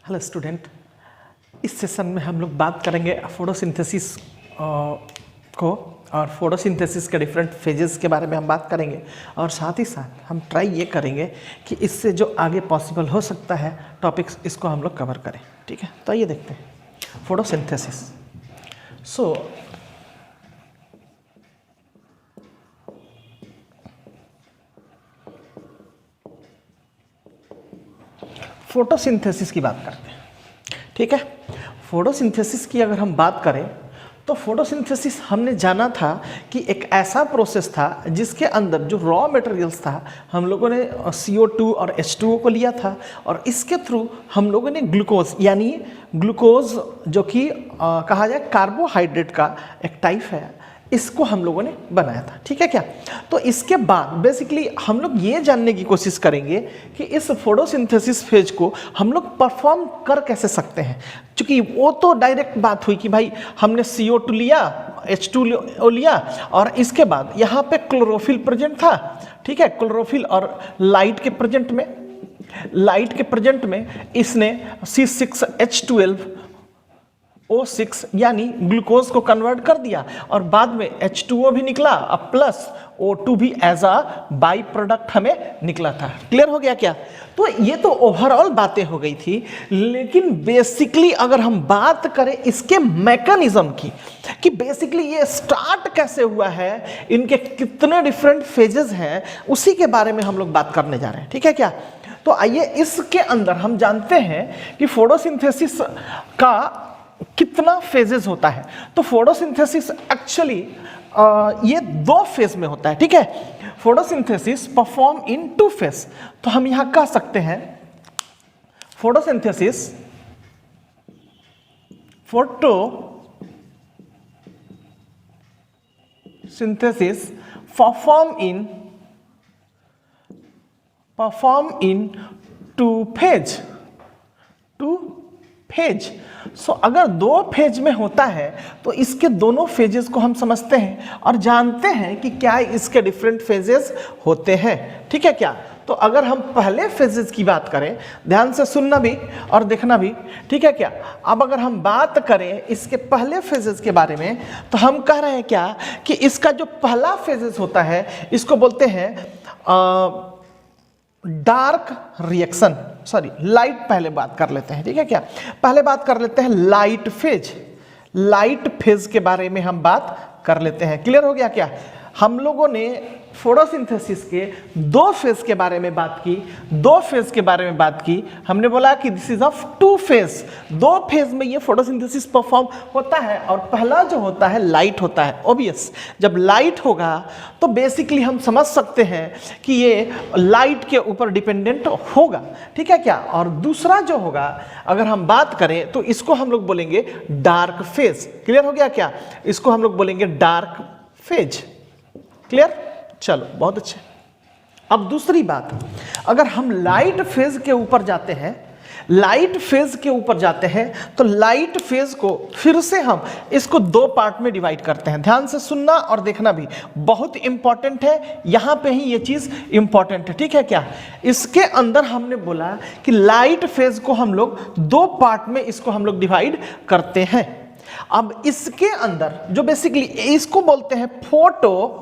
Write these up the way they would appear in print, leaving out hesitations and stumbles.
Hello student, इस session में हम लोग बात करेंगे फोटोसिंथेसिस को और फोटोसिंथेसिस के डिफरेंट फेजेस के बारे में हम बात करेंगे और साथ ही साथ हम ट्राई ये करेंगे कि इससे जो आगे पॉसिबल हो सकता है टॉपिक्स इसको हम लोग कवर करें। ठीक है, तो आइए देखते हैं फोटोसिंथेसिस। फोटोसिंथेसिस की बात करते हैं। ठीक है, फोटोसिंथेसिस की अगर हम बात करें तो फोटोसिंथेसिस हमने जाना था कि एक ऐसा प्रोसेस था जिसके अंदर जो रॉ मटेरियल्स था हम लोगों ने CO2 और H2O को लिया था और इसके थ्रू हम लोगों ने ग्लूकोज यानी ग्लूकोज जो कि कहा जाए कार्बोहाइड्रेट का एक टाइप है, इसको हम लोगों ने बनाया था। ठीक है क्या? तो इसके बाद बेसिकली हम लोग ये जानने की कोशिश करेंगे कि इस फोटोसिंथेसिस फेज को हम लोग परफॉर्म कर कैसे सकते हैं, क्योंकि वो तो डायरेक्ट बात हुई कि भाई हमने CO2 लिया, H2O लिया और इसके बाद यहाँ पे क्लोरोफिल प्रेजेंट था। ठीक है, क्लोरोफिल और लाइट के प्रेजेंट में इसने C6H12O6 यानी ग्लूकोज को कन्वर्ट कर दिया और बाद में H2O भी निकला और प्लस O2 भी एज अ बाई प्रोडक्ट हमें निकला था। क्लियर हो गया क्या? तो ये तो ओवरऑल बातें हो गई थी, लेकिन बेसिकली अगर हम बात करें इसके मैकेनिज्म की कि बेसिकली ये स्टार्ट कैसे हुआ है, इनके कितने डिफरेंट फेजेस हैं, उसी के बारे में हम लोग बात करने जा रहे हैं। ठीक है क्या? तो आइए इसके अंदर हम जानते हैं कि फोटोसिंथेसिस का कितना फेजेस होता है। तो फोटोसिंथेसिस एक्चुअली ये दो फेज में होता है। ठीक है, photosynthesis perform in two phase. तो हम यहां कह सकते हैं photosynthesis perform in two phase. So अगर दो फेज में होता है तो इसके दोनों फेजेस को हम समझते हैं और जानते हैं कि क्या इसके डिफरेंट फेजेस होते हैं। ठीक है क्या? तो अगर हम पहले फेजेस की बात करें, ध्यान से सुनना भी और देखना भी। ठीक है क्या? अब अगर हम बात करें इसके पहले फेजेस के बारे में तो हम कह रहे हैं क्या कि इसका जो पहला फेजेस होता है इसको बोलते हैं डार्क रिएक्शन, सॉरी लाइट पहले बात कर लेते हैं। ठीक है क्या? पहले बात कर लेते हैं लाइट फेज के बारे में हम बात कर लेते हैं। क्लियर हो गया क्या? हम लोगों ने फोटोसिंथेसिस के दो फेज के बारे में बात की। हमने बोला कि this is of two phase, दो फेज में ये फोटोसिंथेसिस परफॉर्म होता है और पहला जो होता है लाइट होता है। ऑब्वियस, जब लाइट होगा तो बेसिकली हम समझ सकते हैं कि ये लाइट के ऊपर डिपेंडेंट होगा। ठीक है क्या? और दूसरा जो होगा अगर हम बात करें तो इसको हम लोग बोलेंगे डार्क फेज। क्लियर हो गया क्या? इसको हम लोग बोलेंगे डार्क फेज। क्लियर? चलो, बहुत अच्छे। अब दूसरी बात, अगर हम लाइट फेज के ऊपर जाते हैं तो लाइट फेज को फिर से हम इसको दो पार्ट में डिवाइड करते हैं। ध्यान से सुनना और देखना भी बहुत इंपॉर्टेंट है, यहां पे ही ये चीज इंपॉर्टेंट है। ठीक है क्या? इसके अंदर हमने बोला कि लाइट फेज को हम लोग दो पार्ट में इसको हम लोग डिवाइड करते हैं। अब इसके अंदर जो बेसिकली इसको बोलते हैं फोटो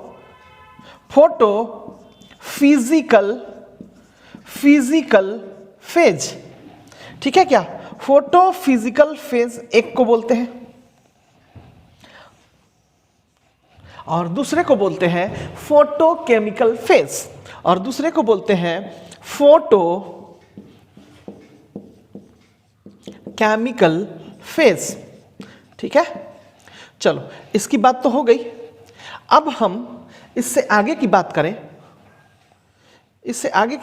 फिजिकल फेज। ठीक है क्या? फोटो फिजिकल फेज एक को बोलते हैं और दूसरे को बोलते हैं फोटो केमिकल फेज और दूसरे को बोलते हैं फोटो केमिकल फेज। ठीक है, चलो इसकी बात तो हो गई। अब हम इससे आगे की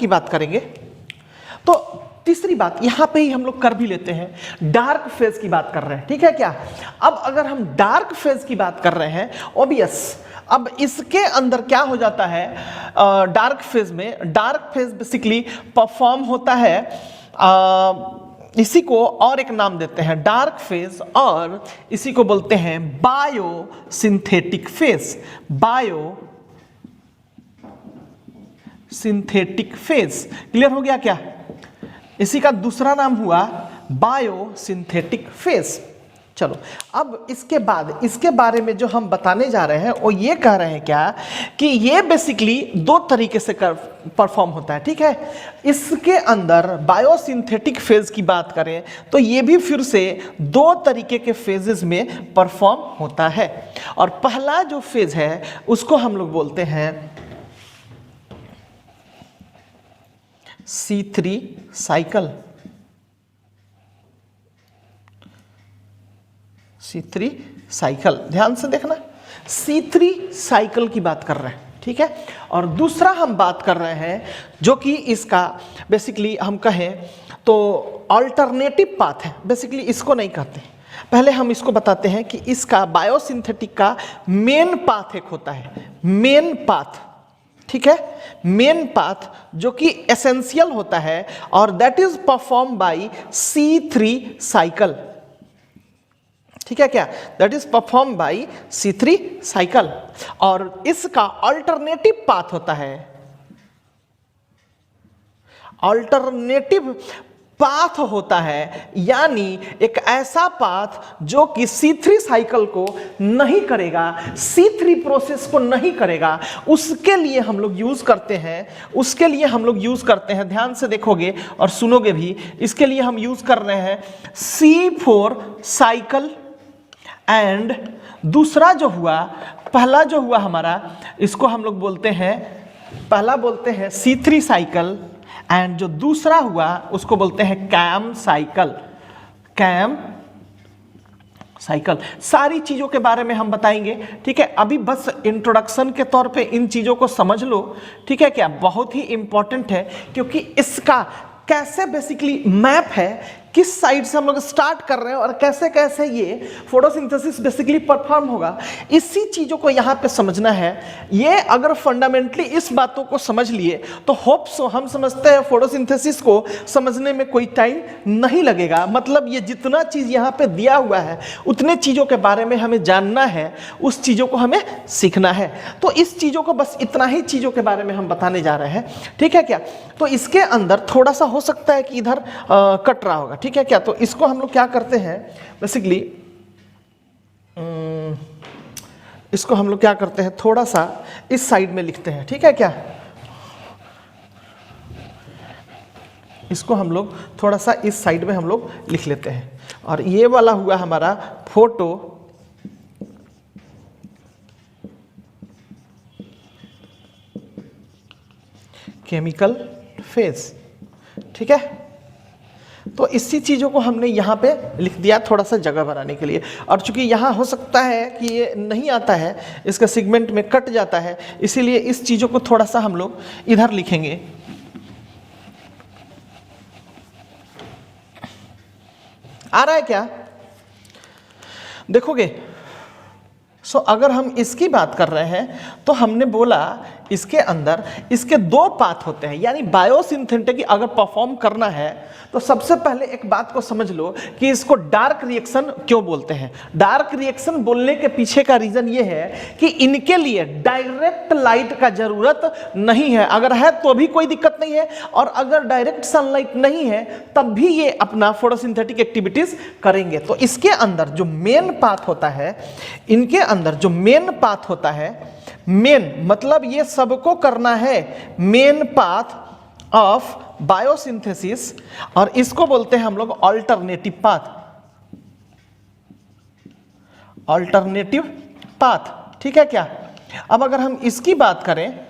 बात करेंगे तो तीसरी बात यहां पे ही हम लोग कर भी लेते हैं, डार्क फेज की बात कर रहे हैं। ठीक है क्या? अब अगर हम डार्क फेज की बात कर रहे हैं, ऑब्वियस अब इसके अंदर क्या हो जाता है, डार्क फेज बेसिकली परफॉर्म होता है, इसी को और एक नाम देते हैं डार्क फेज और इसी को बोलते हैं बायोसिंथेटिक फेज। क्लियर हो गया क्या? इसी का दूसरा नाम हुआ बायोसिंथेटिक फेज। चलो अब इसके बारे में जो हम बताने जा रहे हैं वो ये कह रहे हैं क्या कि ये बेसिकली दो तरीके से परफॉर्म होता है, ठीक है। इसके अंदर बायोसिंथेटिक फेज की बात करें तो ये भी फिर से दो तरीके के फेजेस में परफॉर्म होता है। और पहला जो फेज है उसको हम लोग बोलते हैं C3 साइकिल। C3 साइकिल, ध्यान से देखना, C3 साइकिल की बात कर रहे हैं, ठीक है। और दूसरा हम बात कर रहे हैं जो कि इसका बेसिकली हम कहें तो अल्टरनेटिव पाथ है, बेसिकली इसको नहीं कहते। पहले हम इसको बताते हैं कि इसका बायोसिंथेटिक का मेन पाथ एक होता है, मेन पाथ, ठीक है, मेन पाथ जो कि एसेंशियल होता है और that is perform by C3 cycle, ठीक है क्या, that is perform by C3 cycle. और इसका अल्टरनेटिव पाथ होता है, अल्टरनेटिव पाथ होता है यानी एक ऐसा पाथ जो कि C3 साइकिल को नहीं करेगा, C3 प्रोसेस को नहीं करेगा, उसके लिए हम लोग यूज करते हैं, उसके लिए हम लोग यूज करते हैं, ध्यान से देखोगे और सुनोगे भी, इसके लिए हम यूज कर रहे हैं C4 साइकिल। एंड दूसरा जो हुआ, पहला जो हुआ हमारा, इसको हम लोग बोलते हैं, पहला बोलते हैं C3 साइकिल एंड जो दूसरा हुआ उसको बोलते हैं कैम साइकिल, कैम साइकिल। सारी चीजों के बारे में हम बताएंगे, ठीक है। अभी बस इंट्रोडक्शन के तौर पे इन चीजों को समझ लो, ठीक है क्या, बहुत ही इंपॉर्टेंट है क्योंकि इसका कैसे बेसिकली मैप है, किस साइड से हम लोग स्टार्ट कर रहे हैं और कैसे कैसे ये फोटोसिंथेसिस बेसिकली परफॉर्म होगा, इसी चीजों को यहाँ पे समझना है। ये अगर फंडामेंटली इस बातों को समझ लिए तो होप सो हम समझते हैं फोटोसिंथेसिस को समझने में कोई टाइम नहीं लगेगा। मतलब ये जितना चीज यहाँ पे दिया हुआ है उतने चीजों के बारे में हमें जानना है, उस चीजों को हमें सीखना है। तो इस चीजों को बस इतना ही चीजों के बारे में हम बताने जा रहे हैं, ठीक है क्या। तो इसके अंदर थोड़ा सा हो सकता है कि इधर कट रहा होगा, ठीक है क्या। तो इसको हम लोग क्या करते हैं बेसिकली, इसको हम लोग क्या करते हैं, थोड़ा सा इस साइड में लिखते हैं, ठीक है क्या। इसको हम लोग थोड़ा सा इस साइड में हम लोग लिख लेते हैं। और ये वाला हुआ हमारा फोटो केमिकल फेज, ठीक है। तो इसी चीज़ों को हमने यहाँ पे लिख दिया थोड़ा सा जगह बनाने के लिए। और चूंकि यहाँ हो सकता है कि ये नहीं आता है, इसका सेगमेंट में कट जाता है, इसीलिए इस चीज़ों को थोड़ा सा हम लोग इधर लिखेंगे। आ रहा है क्या, देखोगे। सो अगर हम इसकी बात कर रहे हैं तो हमने बोला इसके अंदर इसके दो पाथ होते हैं, यानी बायोसिंथेटिक अगर परफॉर्म करना है तो सबसे पहले एक बात को समझ लो कि इसको डार्क रिएक्शन क्यों बोलते हैं। डार्क रिएक्शन बोलने के पीछे का रीजन ये है कि इनके लिए डायरेक्ट लाइट का जरूरत नहीं है, अगर है तो भी कोई दिक्कत नहीं है, और अगर डायरेक्ट सनलाइट नहीं है तब भी ये अपना फोटोसिंथेटिक एक्टिविटीज करेंगे। तो इसके अंदर जो मेन पाथ होता है, इनके अंदर जो मेन पाथ होता है, मेन मतलब ये सबको करना है, मेन पाथ ऑफ बायोसिंथेसिस, और इसको बोलते हैं हम लोग अल्टरनेटिव पाथ, अल्टरनेटिव पाथ, ठीक है क्या। अब अगर हम इसकी बात करें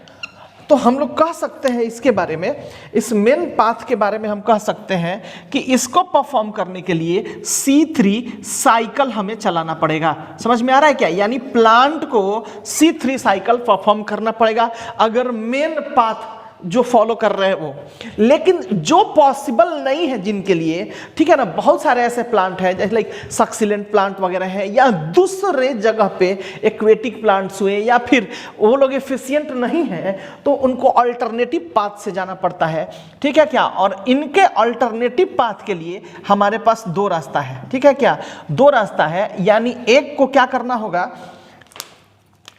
तो हम लोग कह सकते हैं इसके बारे में, इस मेन पाथ के बारे में हम कह सकते हैं कि इसको परफॉर्म करने के लिए C3 साइकिल हमें चलाना पड़ेगा। समझ में आ रहा है क्या, यानी प्लांट को C3 साइकिल परफॉर्म करना पड़ेगा अगर मेन पाथ जो फॉलो कर रहे हैं वो। लेकिन जो पॉसिबल नहीं है जिनके लिए, ठीक है ना, बहुत सारे ऐसे प्लांट हैं जैसे लाइक सक्सिलेंट प्लांट वगैरह हैं, या दूसरे जगह पे एक्वेटिक प्लांट्स हुए, या फिर वो लोग एफिशिएंट नहीं हैं तो उनको अल्टरनेटिव पाथ से जाना पड़ता है, ठीक है क्या। और इनके अल्टरनेटिव पाथ के लिए हमारे पास दो रास्ता है, ठीक है क्या, दो रास्ता है। यानी एक को क्या करना होगा,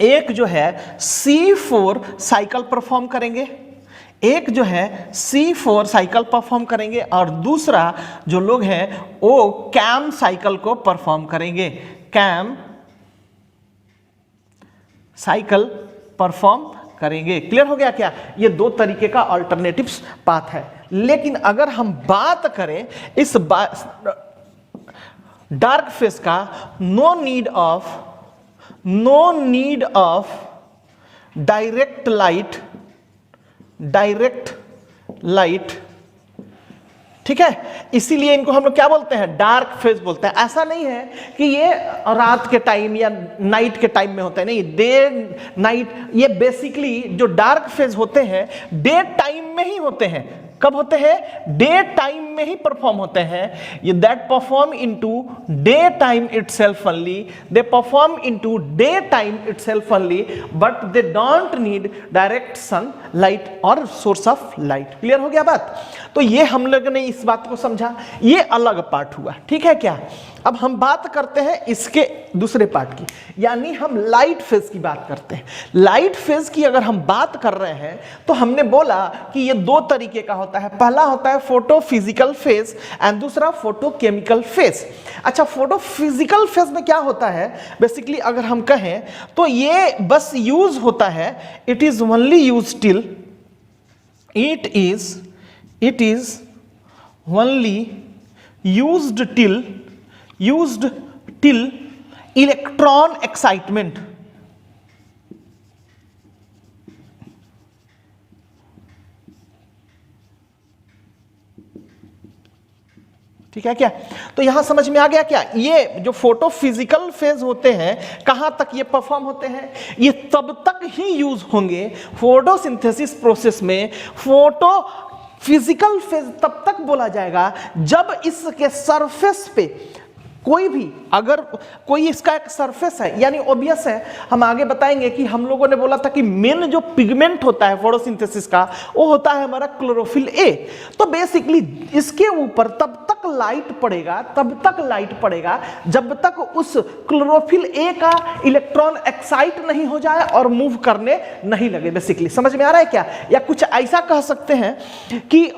एक जो है C4 साइकिल परफॉर्म करेंगे, एक जो है C4 साइकिल परफॉर्म करेंगे और दूसरा जो लोग हैं वो कैम साइकिल को परफॉर्म करेंगे, कैम साइकिल परफॉर्म करेंगे। क्लियर हो गया क्या? ये दो तरीके का अल्टरनेटिव्स पाथ है। लेकिन अगर हम बात करें इस डार्क फेज का, no need of direct light, ठीक है, इसीलिए इनको हम लोग क्या बोलते हैं, डार्क फेज बोलते हैं। ऐसा नहीं है कि ये रात के टाइम या नाइट के टाइम में होता है, नहीं, डे नाइट, ये बेसिकली जो डार्क फेज होते हैं डे टाइम में ही होते हैं। कब होते हैं? डे टाइम में ही परफॉर्म होते हैं। ये that perform into day time itself only, they perform into day time itself only, but they don't need direct sun light और सोर्स ऑफ लाइट। क्लियर हो गया बात? तो ये हम लोग ने इस बात को समझा, ये अलग पार्ट हुआ, ठीक है क्या? अब हम बात करते हैं इसके दूसरे पार्ट की, यानी हम लाइट फेज की बात करते हैं। लाइट फेज की अगर हम बात कर रहे हैं तो हमने बोला कि ये दो तरीके का होता है। पहला होता है फोटो फिजिकल फेज एंड दूसरा फोटो केमिकल फेज। अच्छा, फोटो फिजिकल फेज में क्या होता है बेसिकली अगर हम कहें तो ये बस यूज होता है, it is only use till it is only used till electron excitement। ठीक है क्या? तो यहां समझ में आ गया क्या? ये जो फोटो फिजिकल फेज होते हैं कहां तक ये परफॉर्म होते हैं? ये तब तक ही यूज होंगे फोटोसिंथेसिस प्रोसेस में। फोटो फिजिकल फेज तब तक बोला जाएगा जब इसके सरफेस पे कोई भी, अगर कोई इसका एक सरफेस है, यानी ऑब्वियस है, हम आगे बताएंगे कि हम लोगों ने बोला था कि मेन जो पिगमेंट होता है फोटोसिंथेसिस का वो होता है हमारा क्लोरोफिल ए। तो बेसिकली इसके ऊपर तब तक लाइट पड़ेगा जब तक उस क्लोरोफिल ए का इलेक्ट्रॉन एक्साइट नहीं हो जाए और मूव करने नहीं लगे। बेसिकली समझ में आ रहा है क्या? या कुछ ऐसा कह सकते हैं कि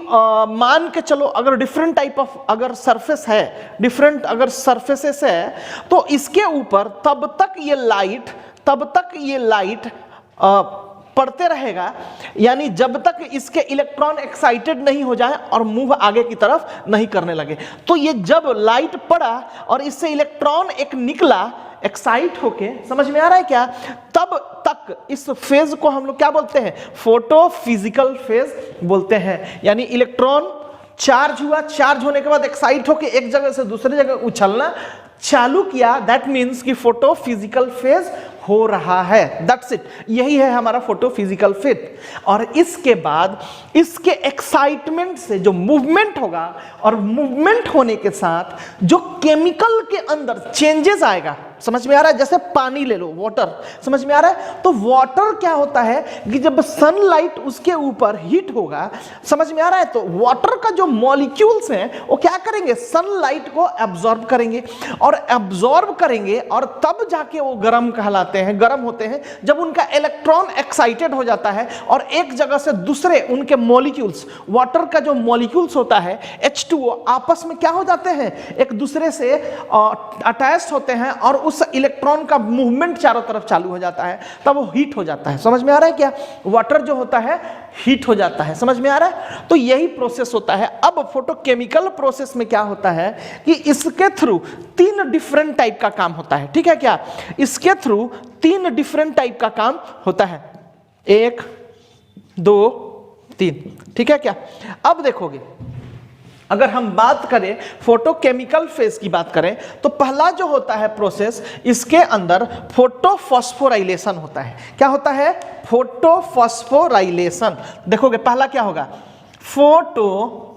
मान के चलो अगर डिफरेंट टाइप ऑफ अगर सरफेस है, डिफरेंट अगर सरफेसेस है, तो इसके ऊपर तब तक ये लाइट पड़ते रहेगा, यानी जब तक इसके इलेक्ट्रॉन एक्साइटेड नहीं हो जाए और मूव आगे की तरफ नहीं करने लगे। तो ये जब लाइट पड़ा और इससे इलेक्ट्रॉन एक निकला एक्साइट होके, समझ में आ रहा है क्या? तब तक इस फेज को हम लोग क्या बोलते हैं? फोटो फिजिकल फेज बोलते हैं। यानी इलेक्ट्रॉन चार्ज हुआ, चार्ज होने के बाद एक्साइट होके एक जगह से दूसरी जगह उछलना चालू किया, दैट मीन्स कि फोटो फिजिकल फेज हो रहा है। दैट्स इट, यही है हमारा फोटो फिजिकल फेज। और इसके बाद इसके एक्साइटमेंट से जो मूवमेंट होगा और मूवमेंट होने के साथ जो केमिकल के अंदर चेंजेस आएगा, समझ में आ रहा है? जैसे पानी ले लो, वाटर, समझ में आ रहा है? तो वाटर क्या होता है कि जब सनलाइट उसके ऊपर हिट होगा, समझ में आ रहा है, तो वाटर का जो मॉलिक्यूल्स हैं वो क्या करेंगे? सनलाइट को एब्जॉर्ब करेंगे और एब्जॉर्ब करेंगे और तब जाके वो गर्म कहलाते हैं, गर्म होते हैं जब उनका इलेक्ट्रॉन एक्साइटेड हो जाता है और एक जगह से दूसरे उनके मॉलिक्यूल्स, वाटर का जो मॉलिक्यूल्स होता है H2O, आपस में क्या हो जाते हैं? एक दूसरे से अटैच होते हैं और उस इलेक्ट्रॉन का मूवमेंट चारों तरफ चालू हो जाता है, तब वो हीट हो जाता है। समझ में आ रहा है क्या? वाटर जो होता है हीट हो जाता है, समझ में आ रहा है? तो यही प्रोसेस होता है। अब फोटोकेमिकल प्रोसेस में क्या होता है कि इसके थ्रू 3 डिफरेंट टाइप का काम होता है, ठीक है क्या? इसके थ्रू 3 डिफरेंट टाइप का काम होता है, 1 2 3, ठीक है क्या? अब देखोगे अगर हम बात करें फोटोकेमिकल फेज की बात करें तो पहला जो होता है प्रोसेस, इसके अंदर फोटोफॉस्फोराइलेशन होता है। क्या होता है? फोटोफॉस्फोराइलेशन। देखोगे पहला क्या होगा? फोटोफॉस्फोराइलेशन,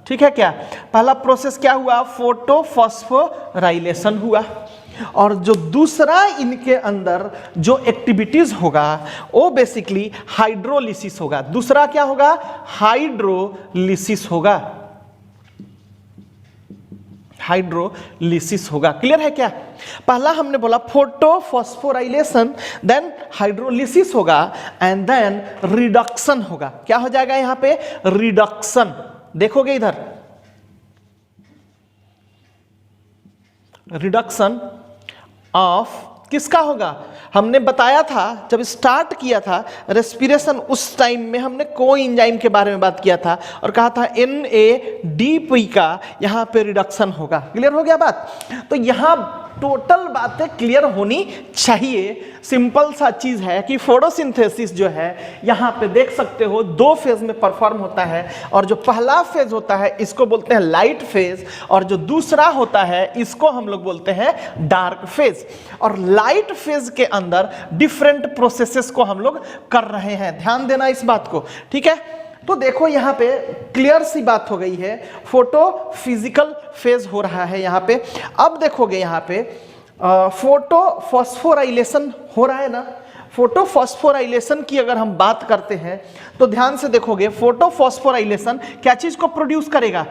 ठीक है क्या? पहला प्रोसेस क्या हुआ? फोटोफॉस्फोराइलेशन हुआ। और जो दूसरा इनके अंदर जो एक्टिविटीज होगा वो बेसिकली हाइड्रोलिसिस होगा। दूसरा क्या होगा? हाइड्रोलिसिस होगा, हाइड्रोलिसिस होगा। क्लियर है क्या? पहला हमने बोला फोटोफॉस्फोराइलेशन, देन हाइड्रोलिसिस होगा एंड देन रिडक्शन होगा। क्या हो जाएगा यहां पे? रिडक्शन। देखोगे इधर, रिडक्शन ऑफ किसका होगा? हमने बताया था जब स्टार्ट किया था रेस्पिरेशन, उस टाइम में हमने कोएंजाइम के बारे में बात किया था और कहा था NADP का यहां पे रिडक्शन होगा। क्लियर हो गया बात? तो यहां टोटल बातें क्लियर होनी चाहिए। सिंपल सा चीज है कि फोटोसिंथेसिस जो है यहां पे देख सकते हो 2 फेज में परफॉर्म होता है, और जो पहला फेज होता है इसको बोलते हैं लाइट फेज, और जो दूसरा होता है इसको हम लोग बोलते हैं डार्क फेज। और लाइट फेज के अंदर डिफरेंट प्रोसेसेस को हम लोग कर रहे हैं, ध्यान देना इस बात को, ठीक है? तो देखो यहां पे क्लियर सी बात हो गई है, फोटो फिजिकल फेज हो रहा है यहां पे। अब देखोगे यहां पे फोटो फॉस्फोराइलेशन हो रहा है ना। फोटो फॉस्फोराइलेशन की अगर हम बात करते हैं तो ध्यान से देखोगे, फोटो फॉस्फोराइलेशन क्या चीज को प्रोड्यूस करेगा?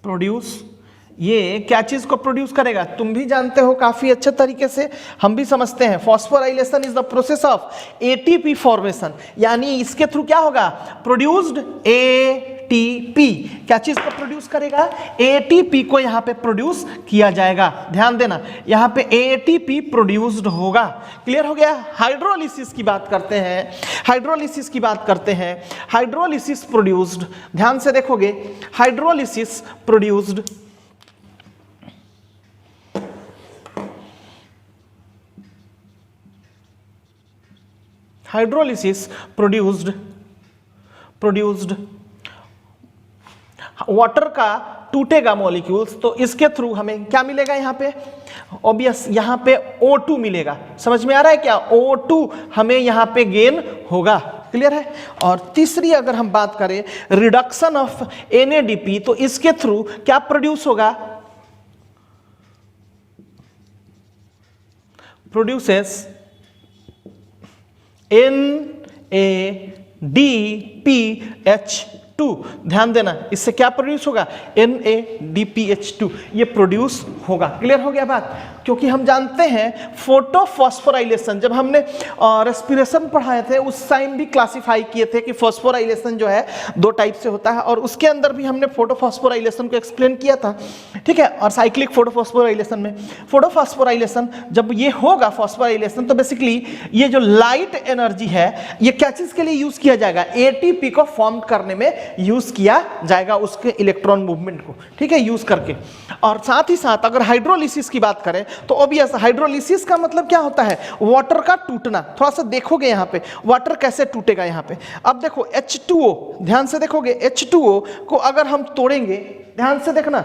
प्रोड्यूस, ये क्या चीज को प्रोड्यूस करेगा? तुम भी जानते हो काफी अच्छे तरीके से, हम भी समझते हैं। Phosphorylation is the process of ATP formation, यानी इसके थ्रू क्या होगा? Produced ATP। क्या चीज को प्रोड्यूस करेगा? ATP को यहां पे प्रोड्यूस किया जाएगा। ध्यान देना, यहां पे ATP प्रोड्यूस्ड होगा। क्लियर हो गया? हाइड्रोलिसिस की बात करते हैं, हाइड्रोलिसिस की बात करते हैं। हाइड्रोलिसिस प्रोड्यूस्ड, ध्यान से देखोगे, hydrolysis produced, hydrolysis produced water का टूटेगा मॉलिक्यूल्स, तो इसके थ्रू हमें क्या मिलेगा? यहां पे ऑब्वियस यहां पे O2 मिलेगा। समझ में आ रहा है क्या? O2 हमें यहां पे गेन होगा। क्लियर है? और तीसरी अगर हम बात करें रिडक्शन ऑफ NADP, तो इसके थ्रू क्या प्रोड्यूस होगा? Produces NADPH2। ध्यान देना, इससे क्या प्रोड्यूस होगा? NADPH2, ये प्रोड्यूस होगा। क्लियर हो गया बात? क्योंकि हम जानते हैं फोटोफॉस्फोराइलेशन, जब हमने रेस्पिरेशन पढ़ाए थे उस टाइम भी क्लासिफाई किए थे कि फॉस्फोराइलेशन जो है 2 टाइप से होता है, और उसके अंदर भी हमने फोटोफॉस्फोराइलेशन को एक्सप्लेन किया था, ठीक है? और साइक्लिक फोटोफॉस्फोराइलेशन में फोटोफॉस्फोराइलेशन जब ये होगा फॉस्फोराइलेशन, तो बेसिकली ये जो लाइट एनर्जी है ये क्या चीज के लिए यूज किया जाएगा? ATP को फॉर्म करने में यूज किया जाएगा, उसके इलेक्ट्रॉन मूवमेंट को, ठीक है, यूज करके। और साथ ही साथ अगर हाइड्रोलिसिस की बात करें तो ऑब्वियस हाइड्रोलिसिस का मतलब क्या होता है? वाटर का टूटना। थोड़ा सा देखोगे यहां पे वाटर कैसे टूटेगा यहां पे। अब देखो H2O, ध्यान से देखोगे, H2O को अगर हम तोड़ेंगे, ध्यान से देखना,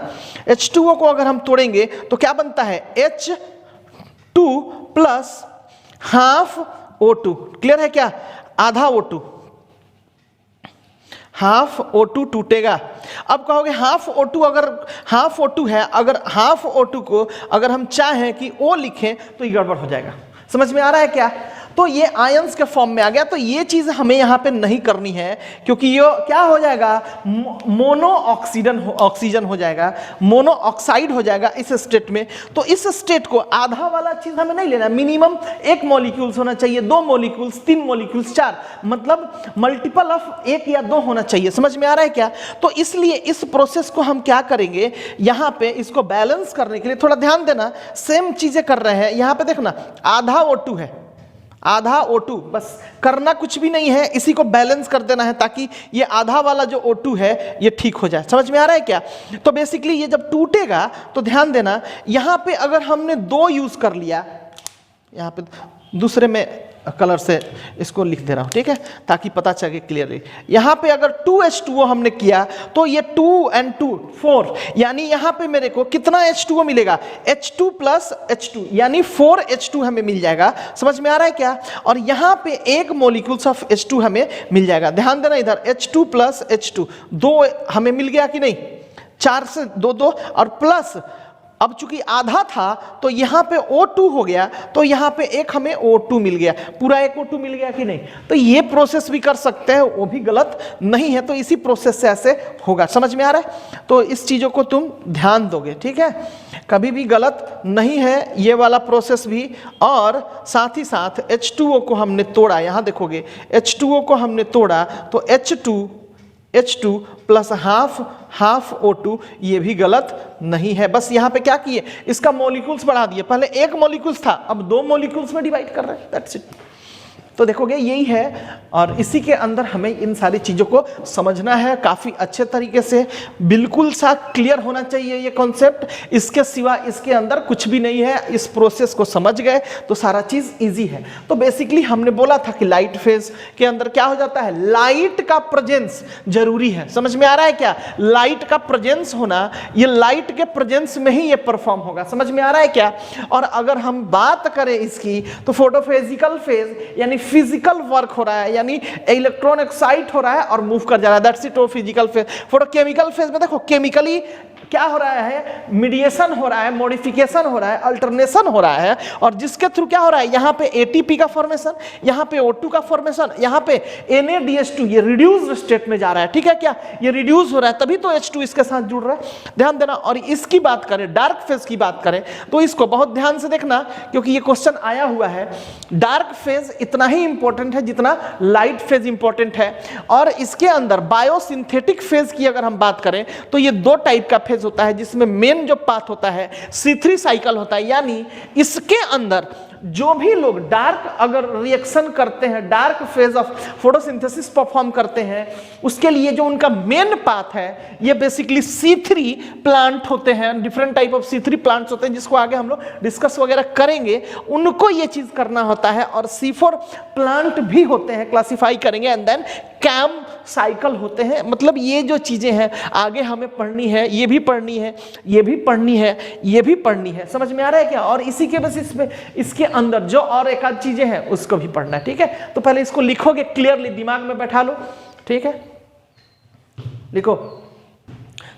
H2O को अगर हम तोड़ेंगे तो क्या बनता है? H2 plus half O2। Clear है क्या? आधा O2, हाफ O2 टूटेगा। अब कहोगे हाफ O2, अगर हाफ O2 है, अगर हाफ O2 को अगर हम चाहें कि O लिखें तो ये गड़बड़ हो जाएगा। समझ में आ रहा है क्या? तो ये आयंस के फॉर्म में आ गया, तो ये चीज हमें यहां पे नहीं करनी है, क्योंकि ये क्या हो जाएगा? मोनो ऑक्सीजन हो जाएगा, मोनो ऑक्साइड हो जाएगा इस स्टेट में। तो इस स्टेट को आधा वाला चीज हमें नहीं लेना, मिनिमम 1 मॉलिक्यूल्स होना चाहिए, 2 मॉलिक्यूल्स, 3 मॉलिक्यूल्स, 4, मतलब मल्टीपल ऑफ 1 या 2 होना चाहिए। समझ में आ रहा है क्या? तो इसलिए इस प्रोसेस को हम क्या करेंगे, यहां पे इसको बैलेंस करने के लिए थोड़ा ध्यान देना, सेम चीजें कर रहे हैं। यहां पे देखना, आधा O2 है, आधा O2, बस करना कुछ भी नहीं है, इसी को बैलेंस कर देना है ताकि ये आधा वाला जो O2 है ये ठीक हो जाए। समझ में आ रहा है क्या? तो बेसिकली ये जब टूटेगा तो ध्यान देना, यहां पे अगर हमने 2 यूज कर लिया, यहां पे दूसरे में कलर से इसको लिख दे रहा हूं, ठीक है, ताकि पता चले क्लियरली। यहां पे अगर 2H2O हमने किया तो ये 2 and 2 4, यानी यहां पे मेरे को कितना H2O मिलेगा? H2 प्लस H2, यानी 4H2 हमें मिल जाएगा। समझ में आ रहा है क्या? और यहां पे 1 मॉलिक्यूल्स ऑफ H2 हमें मिल जाएगा। ध्यान देना, इधर H2 प्लस H2 2 हमें मिल गया कि नहीं? 4 से 2 2 और प्लस अब चूंकि आधा था तो यहाँ पे O2 हो गया, तो यहाँ पे एक हमें O2 मिल गया, पूरा एक O2 मिल गया कि नहीं। तो ये प्रोसेस भी कर सकते हैं, वो भी गलत नहीं है। तो इसी प्रोसेस से ऐसे होगा, समझ में आ रहा है। तो इस चीज़ों को तुम ध्यान दोगे, ठीक है, कभी भी गलत नहीं है ये वाला प्रोसेस भी। और साथ ही साथ H2O को हमने तोड़ा, यहाँ देखोगे H2O को हमने तोड़ा तो H2 प्लस हाफ O2, ये भी गलत नहीं है। बस यहाँ पे क्या किए, इसका मॉलिक्यूल्स बढ़ा दिए, पहले एक मॉलिक्यूल्स था अब 2 मॉलिक्यूल्स में डिवाइड कर रहे हैं, दैट्स इट। तो देखोगे यही है, और इसी के अंदर हमें इन सारी चीज़ों को समझना है काफ़ी अच्छे तरीके से, बिल्कुल सा क्लियर होना चाहिए ये कॉन्सेप्ट। इसके सिवा इसके अंदर कुछ भी नहीं है। इस प्रोसेस को समझ गए तो सारा चीज़ इजी है। तो बेसिकली हमने बोला था कि लाइट फेज के अंदर क्या हो जाता है, लाइट का प्रेजेंस जरूरी है। समझ में आ रहा है क्या, लाइट का प्रेजेंस होना, ये लाइट के प्रेजेंस में ही ये परफॉर्म होगा। समझ में आ रहा है क्या। और अगर हम बात करें इसकी तो फोटोफिजिकल फेज यानी फिजिकल वर्क हो रहा है, यानी इलेक्ट्रॉन एक्साइट हो रहा है और मूव कर जा रहा है, that's it physical phase. Photochemical phase में देखो केमिकली क्या हो रहा है, मीडिएशन हो रहा है, मॉडिफिकेशन हो रहा है, अल्टरनेशन हो रहा है, और जिसके थ्रू क्या हो रहा है, यहाँ पे एटीपी का फॉर्मेशन, यहाँ पे O2 का फॉर्मेशन, यहाँ पे NADH2 ये रिड्यूस्ड स्टेट में जा रहा है, ठीक है क्या, ये रिड्यूस हो रहा है, तभी तो H2 इसके साथ जुड़ रहा है, ध्यान देना। और इसकी बात करें, डार्क फेज की बात करें तो इसको बहुत ध्यान से देखना, क्योंकि ये क्वेश्चन आया हुआ है। डार्क फेज इतना ही इंपॉर्टेंट है जितना लाइट फेज इंपॉर्टेंट है। और इसके अंदर बायोसिंथेटिक फेज की अगर हम बात करें तो ये 2 टाइप का फेज होता है, जिसमें मेन जो पाथ होता है C3 साइकिल होता है, यानी इसके अंदर जो भी लोग डार्क अगर रिएक्शन करते हैं, dark phase of photosynthesis perform करते हैं, उसके लिए जो उनका मेन पाथ है ये बेसिकली C3 प्लांट होते हैं। Different type of C3 plants होते हैं, जिसको आगे हम लोग डिस्कस वगैरह करेंगे, उनको ये चीज करना होता है। और C4 प्लांट भी होते हैं, क्लासिफाई करेंगे, एंड देन कैम साइकिल होते हैं। मतलब ये जो चीजें हैं आगे हमें पढ़नी है, ये भी पढ़नी है, ये भी पढ़नी है, ये भी पढ़नी है, समझ में आ रहा है क्या। और इसी के बेसिस पे इसके अंदर जो और एक आध चीजें हैं उसको भी पढ़ना है, ठीक है। तो पहले इसको लिखोगे, क्लियरली दिमाग में बैठा लो, ठीक है, लिखो।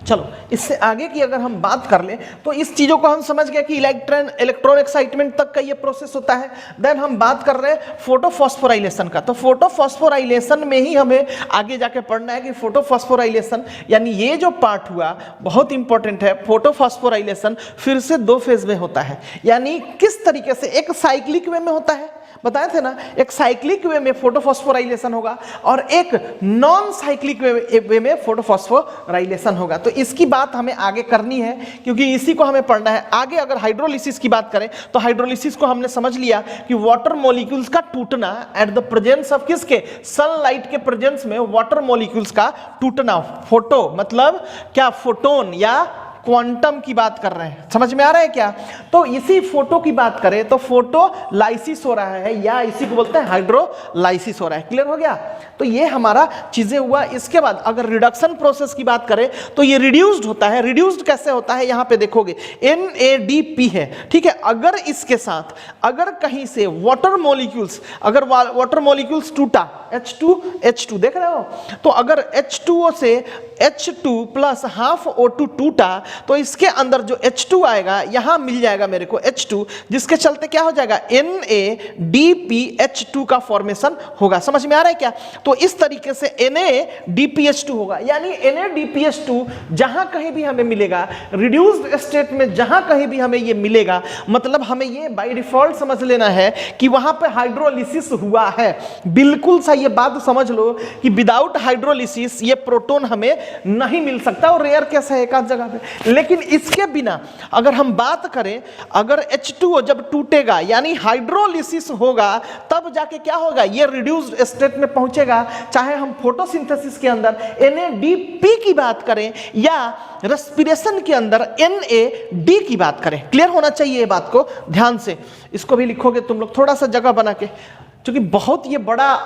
चलो इससे आगे की अगर हम बात कर लें तो इस चीजों को हम समझ गए कि इलेक्ट्रॉन एक्साइटमेंट तक का ये प्रोसेस होता है। देन हम बात कर रहे हैं फोटोफॉस्फोराइलेशन का। तो फोटोफॉस्फोराइलेशन में ही हमें आगे जाके पढ़ना है कि फोटोफॉस्फोराइलेशन यानी ये जो पार्ट हुआ बहुत इंपॉर्टेंट है। फोटोफॉस्फोराइलेशन फिर से 2 फेज में होता है, यानी किस तरीके से, एक साइक्लिक वे में होता है, बताए थे ना, एक साइक्लिक वे में फोटोफॉस्फोराइलेशन होगा और एक नॉन साइक्लिक वे में फोटोफॉस्फोराइलेशन होगा। तो इसकी बात हमें आगे करनी है, क्योंकि इसी को हमें पढ़ना है आगे। अगर हाइड्रोलिसिस की बात करें तो हाइड्रोलिसिस को हमने समझ लिया कि वाटर मॉलिक्यूल्स का टूटना एट द प्रेजेंस ऑफ किसके, सनलाइट के प्रेजेंस में वाटर मॉलिक्यूल्स का टूटना। फोटो मतलब क्या, फोटोन या क्वांटम की बात कर रहे हैं, समझ में आ रहा है क्या। तो इसी फोटो की बात करें तो फोटोलाइसिस हो रहा है, या इसी को बोलते हैं हाइड्रोलाइसिस हो रहा है। क्लियर हो गया। तो ये हमारा चीजें हुआ। इसके बाद अगर रिडक्शन प्रोसेस की बात करें तो ये रिड्यूस्ड होता है। रिड्यूस्ड कैसे होता है, यहां पे देखोगे NADP है, ठीक है। अगर इसके साथ अगर कहीं से वाटर मॉलिक्यूल्स, अगर वाटर मॉलिक्यूल्स टूटा, H2 देख रहे हो, तो अगर H2O से H2 प्लस हाफ O2 टूटा तो इसके अंदर जो H2 आएगा, यहां मिल जाएगा मेरे को H2, जिसके चलते क्या हो जाएगा, NADPH2 का फॉर्मेशन होगा। समझ में आ रहा है क्या। तो इस तरीके से NADPH2 होगा, यानी NADPH2 जहां कहीं भी हमें मिलेगा, रिड्यूस्ड स्टेट में जहां कहीं भी हमें ये मिलेगा, मतलब हमें ये बाय डिफॉल्ट समझ लेना है कि वहां पे हाइड्रोलिसिस हुआ है। बिल्कुल सही, ये बात समझ लो कि विदाउट हाइड्रोलिसिस ये प्रोटॉन हमें नहीं मिल सकता, और रेयर केस है एक आध जगह पे। लेकिन इसके बिना अगर हम बात करें, अगर H2O जब टूटेगा यानी हाइड्रोलिसिस होगा, तब जाके क्या होगा, ये रिड्यूस्ड स्टेट में पहुंचेगा। चाहे हम फोटोसिंथेसिस के अंदर NADP की बात करें या रेस्पिरेशन के अंदर NAD की बात करें। क्लियर होना चाहिए ये बात को, ध्यान से इसको भी लिखोगे तुम लोग थोड़ा सा जगह बना के, क्योंकि बहुत ये बड़ा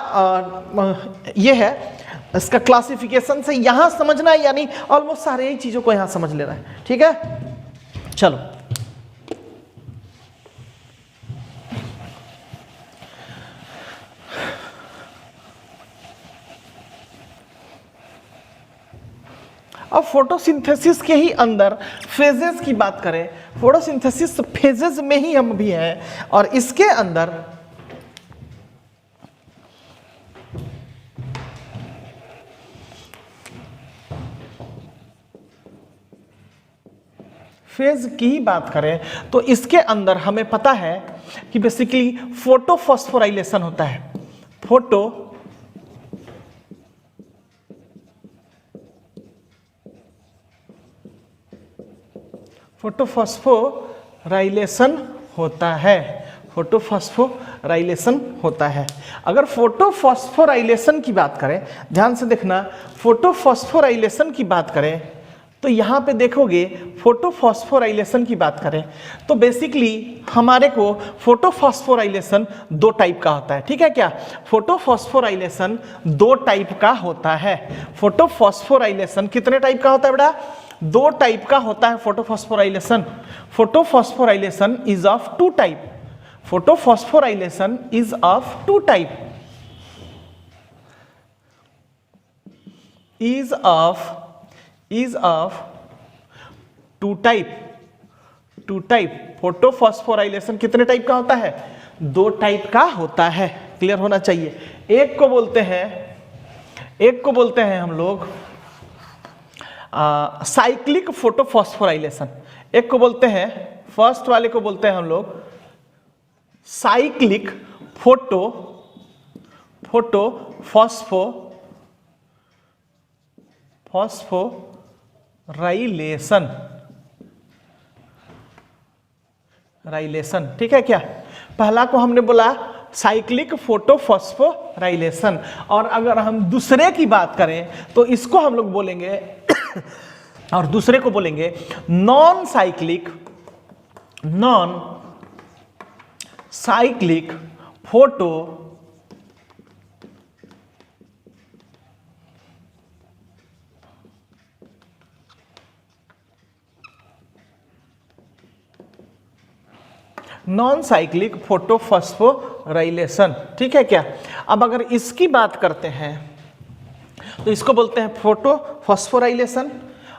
ये है। इसका क्लासिफिकेशन से यहां समझना है, यानी ऑलमोस्ट सारे ही चीजों को यहां समझ लेना है, ठीक है। चलो अब फोटोसिंथेसिस के ही अंदर फेजेस की बात करें, फोटोसिंथेसिस फेजेस में ही हम भी हैं और इसके अंदर फेज की बात करें तो इसके अंदर हमें पता है कि बेसिकली फोटोफॉस्फोराइलेशन होता है। फोटोफॉस्फोराइलेशन होता है, फोटोफॉस्फोराइलेशन होता है। अगर फोटोफॉस्फोराइलेशन की बात करें, ध्यान से देखना, फोटोफॉस्फोराइलेशन की बात करें तो यहां पे देखोगे फोटोफॉस्फोराइलेशन की बात करें तो बेसिकली हमारे को फोटोफॉस्फोराइलेशन दो टाइप का होता है, ठीक है क्या? फोटोफॉस्फोराइलेशन दो टाइप का होता है। फोटोफॉस्फोराइलेशन कितने टाइप का होता है बेटा? दो टाइप का होता है photophosphorylation. Photophosphorylation is of two type, photophosphorylation is of two type, is of two type. Photophosphorylation कितने टाइप का होता है? दो टाइप का होता है, क्लियर होना चाहिए। एक को बोलते हैं हम लोग साइक्लिक फोटोफॉस्फोराइलेशन, एक को बोलते हैं, फर्स्ट वाले को बोलते हैं हम लोग साइक्लिक फोटोफॉस्फोराइलेशन, ठीक है क्या? पहला को हमने बोला साइक्लिक फोटोफॉस्फोराइलेशन, और अगर हम दूसरे की बात करें तो इसको हम लोग बोलेंगे और दूसरे को बोलेंगे नॉन साइक्लिक फोटोफॉस्फोराइलेशन, ठीक है क्या? अब अगर इसकी बात करते हैं तो इसको बोलते हैं फोटोफॉस्फोराइलेशन,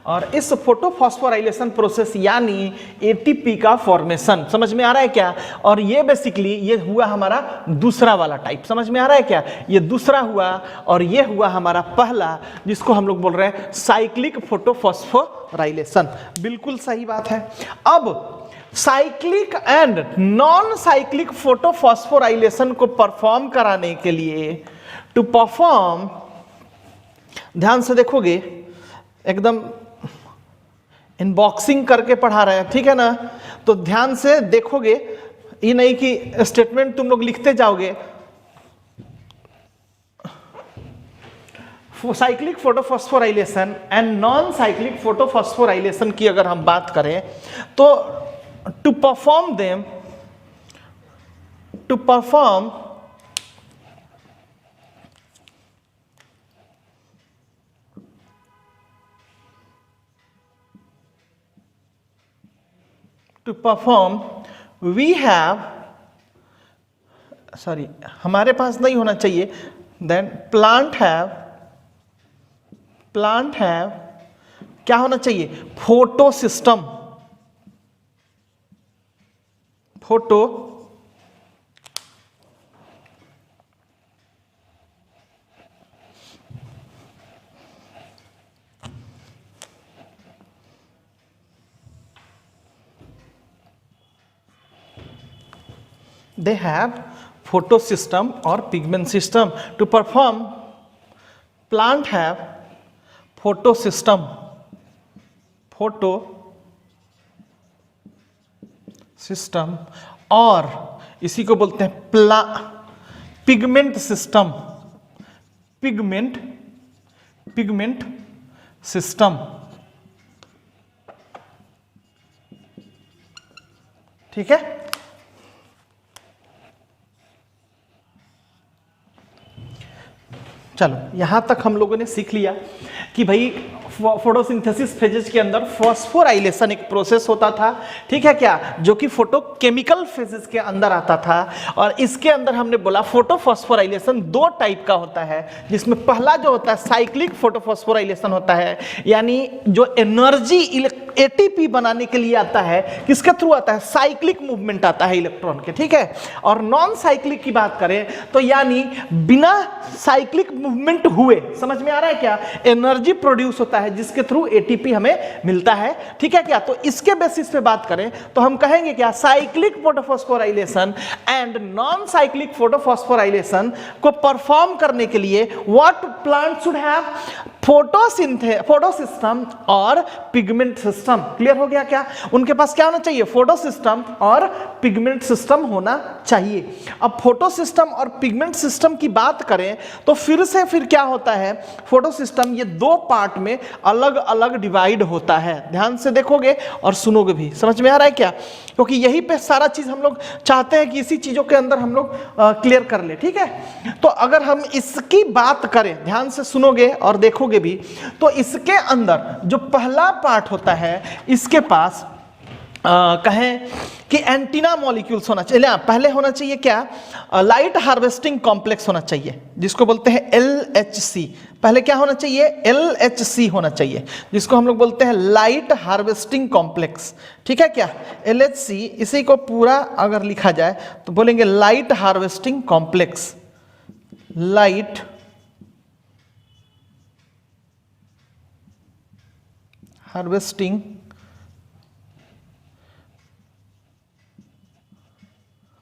और इस फोटोफॉस्फोराइलेशन प्रोसेस यानी एटीपी का फॉर्मेशन, समझ में आ रहा है क्या? और ये बेसिकली ये हुआ हमारा दूसरा वाला टाइप, समझ में आ रहा है क्या? ये दूसरा हुआ और ये हुआ हमारा पहला, जिसको हम लोग बोल रहे हैं साइक्लिक फोटोफॉस्फोराइलेशन। बिल्कुल सही बात है। अब cyclic and non cyclic photophosphorylation को परफॉर्म कराने के लिए, टू परफॉर्म, ध्यान से देखोगे, एकदम इनबॉक्सिंग करके पढ़ा रहे हैं, ठीक है ना? तो ध्यान से देखोगे, ये नहीं कि स्टेटमेंट तुम लोग लिखते जाओगे। Cyclic photophosphorylation and non cyclic photophosphorylation की अगर हम बात करें तो to perform we have, sorry हमारे पास नहीं होना चाहिए, देन प्लांट हैव क्या होना चाहिए? Photo system, they have photo system or pigment system. To perform, plant have photo system, और इसी को बोलते हैं पिगमेंट सिस्टम, ठीक है? चलो यहां तक हम लोगों ने सीख लिया कि भाई फोटोसिंथेसिस फेजेस के अंदर फॉस्फोराइलेशन एक प्रोसेस होता था, ठीक है क्या, जो कि फोटोकेमिकल फेजेस के अंदर आता था। और इसके अंदर हमने बोला फोटोफॉस्फोराइलेशन दो टाइप का होता है, जिसमें पहला जो होता है साइक्लिक फोटोफॉस्फोराइलेशन होता है, यानी जो एनर्जी एटीपी बनाने के लिए आता है, किसके थ्रू आता है, साइक्लिक मूवमेंट आता है इलेक्ट्रॉन के, ठीक है। और नॉन साइक्लिक की बात करें तो यानी बिना साइक्लिक मूवमेंट हुए, समझ में आ रहा है क्या, एनर्जी प्रोड्यूस होता है जिसके थ्रू एटीपी हमें मिलता है, ठीक है क्या। तो इसके बेसिस पे बात करें तो हम कहेंगे क्या, cyclic photophosphorylation and non cyclic photophosphorylation को परफॉर्म करने के लिए what plant should have, photosystem और पिगमेंट सिस्टम। क्लियर हो गया क्या, उनके पास क्या होना चाहिए, फोटोसिस्टम और पिगमेंट सिस्टम होना चाहिए। अब फोटोसिस्टम और पिगमेंट सिस्टम की बात करें तो फिर क्या होता है, फोटोसिस्टम ये दो पार्ट में अलग अलग डिवाइड होता है। ध्यान से देखोगे और सुनोगे भी, समझ में आ रहा है क्या, क्योंकि यही पे सारा चीज हम लोग चाहते हैं कि इसी चीजों के अंदर हम लोग क्लियर कर ले, ठीक है। तो अगर हम इसकी बात करें, ध्यान से सुनोगे और देखोगे भी, तो इसके अंदर जो पहला पार्ट होता है, इसके पास कहें कि एंटीना मॉलिक्यूल्स होना चाहिए, पहले होना चाहिए क्या, लाइट हार्वेस्टिंग कॉम्प्लेक्स होना चाहिए, जिसको बोलते हैं LHC। पहले क्या होना चाहिए, LHC होना चाहिए, जिसको हम लोग बोलते हैं लाइट हार्वेस्टिंग कॉम्प्लेक्स, ठीक है क्या, LHC। इसी को पूरा अगर लिखा जाए तो बोलेंगे light harvesting complex, light harvesting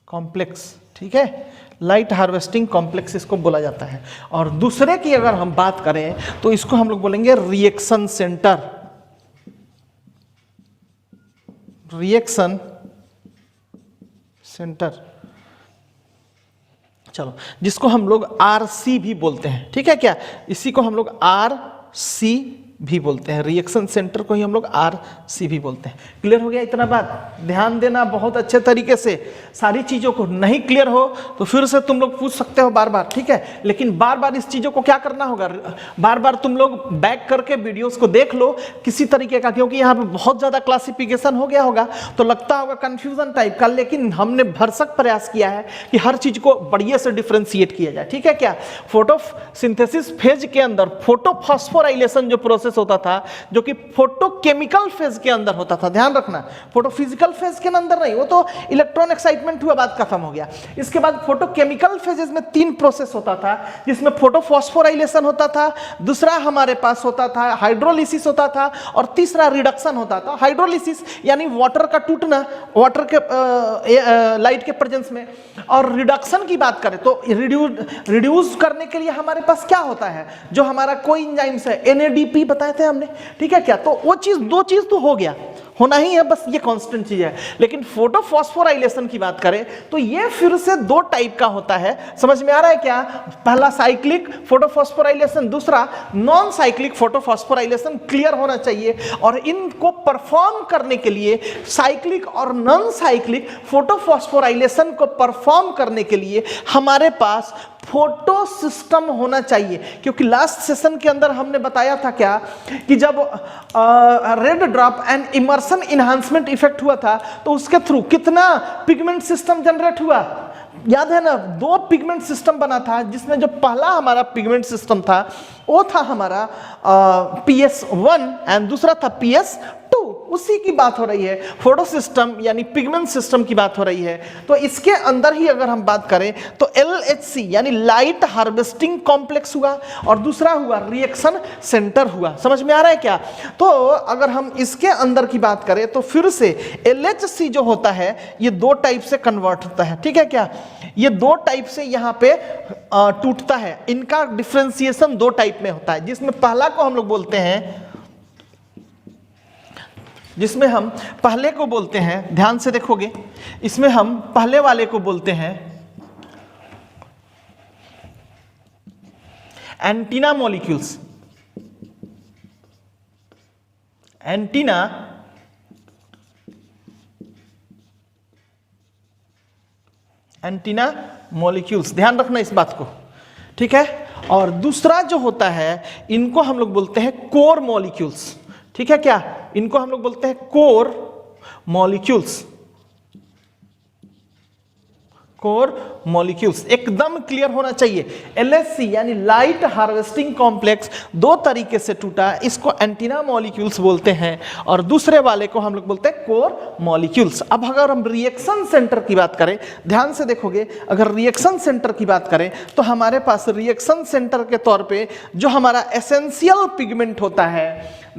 complex, ठीक है, लाइट हार्वेस्टिंग कॉम्प्लेक्स इसको बोला जाता है। और दूसरे की अगर हम बात करें तो इसको हम लोग बोलेंगे रिएक्शन सेंटर, रिएक्शन सेंटर, चलो, जिसको हम लोग RC भी बोलते हैं, ठीक है क्या, इसी को हम लोग RC भी बोलते हैं, रिएक्शन सेंटर को ही हम लोग RC भी बोलते हैं। क्लियर हो गया इतना बात, ध्यान देना बहुत अच्छे तरीके से, सारी चीजों को नहीं क्लियर हो तो फिर से तुम लोग पूछ सकते हो बार बार, ठीक है, लेकिन बार बार इस चीजों को क्या करना होगा, बार बार तुम लोग बैक करके वीडियोस को देख लो किसी तरीके का, क्योंकि यहाँ पे बहुत ज्यादा क्लासिफिकेशन हो गया होगा तो लगता होगा कंफ्यूजन टाइप का, लेकिन हमने भरसक प्रयास किया है कि हर चीज को बढ़िया से डिफ्रेंशिएट किया जाए, ठीक है क्या। फोटोसिंथेसिस फेज के अंदर फोटोफॉस्फोराइलेशन जो प्रोसेस होता था, जो कि फोटोकेमिकल फेज के अंदर होता था, ध्यान रखना, फोटोफिजिकल फेज के अंदर नहीं, वो तो इलेक्ट्रॉन एक्साइटमेंट हुआ, बात खत्म हो गया। इसके बाद फोटोकेमिकल फेजेस में 3 प्रोसेस होता था, जिसमें फोटोफॉस्फोराइलेशन होता था, दूसरा हमारे पास होता था हाइड्रोलिसिस होता था, और तीसरा रिडक्शन होता था। हाइड्रोलिसिस यानी वाटर का टूटना, वाटर के लाइट के प्रेजेंस में, और रिडक्शन की बात करें तो रिड्यूस करने के लिए हमारे पास क्या होता है, जो हमारा कोई एंजाइम्स है, NADP बताए थे हमने, ठीक है क्या। तो वो चीज, दो चीज तो हो गया, होना ही है, बस ये कांस्टेंट चीज है। लेकिन फोटोफॉस्फोराइलेशन की बात करें तो ये फिर से 2 टाइप का होता है, समझ में आ रहा है क्या, पहला साइक्लिक फोटोफॉस्फोराइलेशन, दूसरा नॉन साइक्लिक फोटोफॉस्फोराइलेशन। क्लियर होना चाहिए। और इनको परफॉर्म करने के लिए, साइक्लिक और नॉन साइक्लिक फोटोफॉस्फोराइलेशन को परफॉर्म करने के लिए हमारे पास फोटो सिस्टम होना चाहिए। क्योंकि लास्ट सेशन के अंदर हमने बताया था क्या, कि जब red drop and Emerson enhancement effect हुआ था तो उसके थ्रू कितना पिगमेंट सिस्टम जनरेट हुआ, याद है ना, 2 पिगमेंट सिस्टम बना था, जिसमें जो पहला हमारा पिगमेंट सिस्टम था वो था हमारा PS1 एंड दूसरा था PS2। उसी की बात हो रही है, फोटो सिस्टम यानी पिगमेंट सिस्टम की बात हो रही है। तो इसके अंदर ही अगर हम बात करें तो LHC यानी लाइट हार्वेस्टिंग कॉम्प्लेक्स हुआ, और दूसरा हुआ रिएक्शन सेंटर हुआ। समझ में आ रहा है क्या। तो अगर हम इसके अंदर की बात करें तो फिर से LHC जो होता है ये 2 टाइप से कन्वर्ट होता है, ठीक है क्या, ये 2 टाइप से यहाँ पे टूटता है। इनका डिफरेंशिएशन 2 टाइप में होता है, जिसमें पहला को हम लोग बोलते हैं, जिसमें हम पहले को बोलते हैं, ध्यान से देखोगे, इसमें हम पहले वाले को बोलते हैं एंटीना मॉलिक्यूल्स। एंटीना मॉलिक्यूल्स, ध्यान रखना इस बात को, ठीक है। और दूसरा जो होता है इनको हम लोग बोलते हैं कोर मॉलिक्यूल्स। ठीक है क्या, इनको हम लोग बोलते हैं कोर मॉलिक्यूल्स। कोर मॉलिक्यूल्स एकदम क्लियर होना चाहिए। LHC यानी लाइट हार्वेस्टिंग कॉम्प्लेक्स दो तरीके से टूटा, इसको एंटीना मॉलिक्यूल्स बोलते हैं और दूसरे वाले को हम लोग बोलते हैं कोर मॉलिक्यूल्स। अब अगर हम रिएक्शन सेंटर की बात करें, ध्यान से देखोगे, अगर रिएक्शन सेंटर की बात करें तो हमारे पास रिएक्शन सेंटर के तौर पे जो हमारा एसेंशियल पिगमेंट होता है,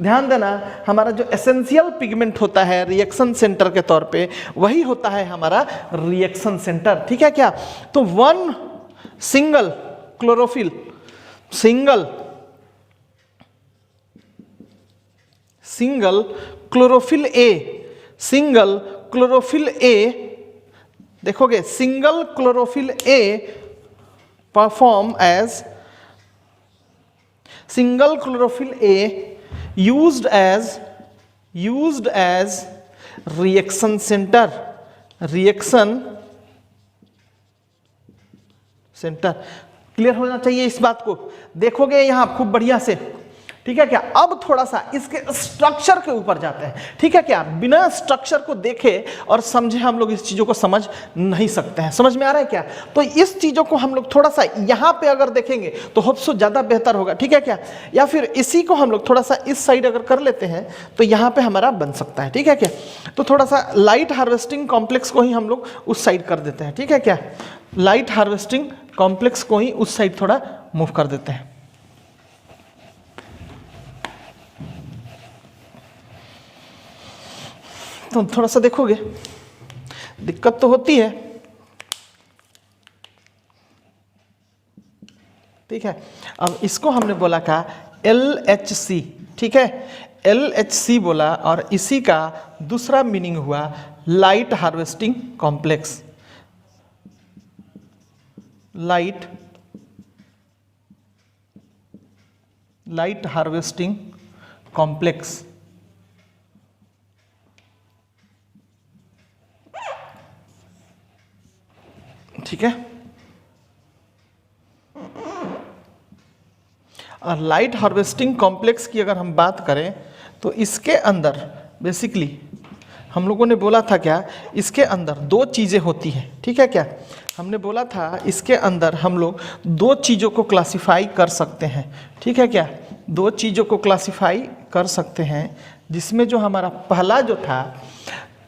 ध्यान देना, हमारा जो एसेंशियल पिगमेंट होता है रिएक्शन सेंटर के तौर पे वही होता है हमारा रिएक्शन सेंटर। ठीक है क्या, तो one single chlorophyll, single chlorophyll A, single chlorophyll A, देखोगे single chlorophyll A perform as single chlorophyll A used as reaction center, reaction center। Clear होना चाहिए इस बात को, देखोगे यहां खूब बढ़िया से। ठीक है क्या, अब थोड़ा सा इसके स्ट्रक्चर के ऊपर जाते हैं। ठीक है क्या, बिना स्ट्रक्चर को देखे और समझे हम लोग इस चीजों को समझ नहीं सकते हैं। समझ में आ रहा है क्या, तो इस चीजों को हम लोग थोड़ा सा यहां पे अगर देखेंगे तो होप सो ज्यादा बेहतर होगा। ठीक है क्या, या फिर इसी को हम लोग थोड़ा सा इस साइड अगर कर लेते हैं तो यहां पे हमारा बन सकता है। ठीक है क्या, तो थोड़ा सा लाइट हार्वेस्टिंग कॉम्प्लेक्स को ही हम लोग उस साइड कर देते हैं। ठीक है क्या, लाइट हार्वेस्टिंग कॉम्प्लेक्स को ही उस साइड थोड़ा मूव कर देते हैं। तो थोड़ा सा देखोगे दिक्कत तो होती है। ठीक है, अब इसको हमने बोला का LHC। ठीक है, LHC बोला और इसी का दूसरा मीनिंग हुआ light harvesting complex, light harvesting complex. ठीक है, और लाइट हार्वेस्टिंग कॉम्प्लेक्स की अगर हम बात करें तो इसके अंदर बेसिकली हम लोगों ने बोला था क्या, इसके अंदर दो चीज़ें होती हैं। ठीक है क्या, हमने बोला था इसके अंदर हम लोग दो चीज़ों को क्लासिफाई कर सकते हैं। ठीक है क्या, दो चीज़ों को क्लासिफाई कर सकते हैं, जिसमें जो हमारा पहला जो था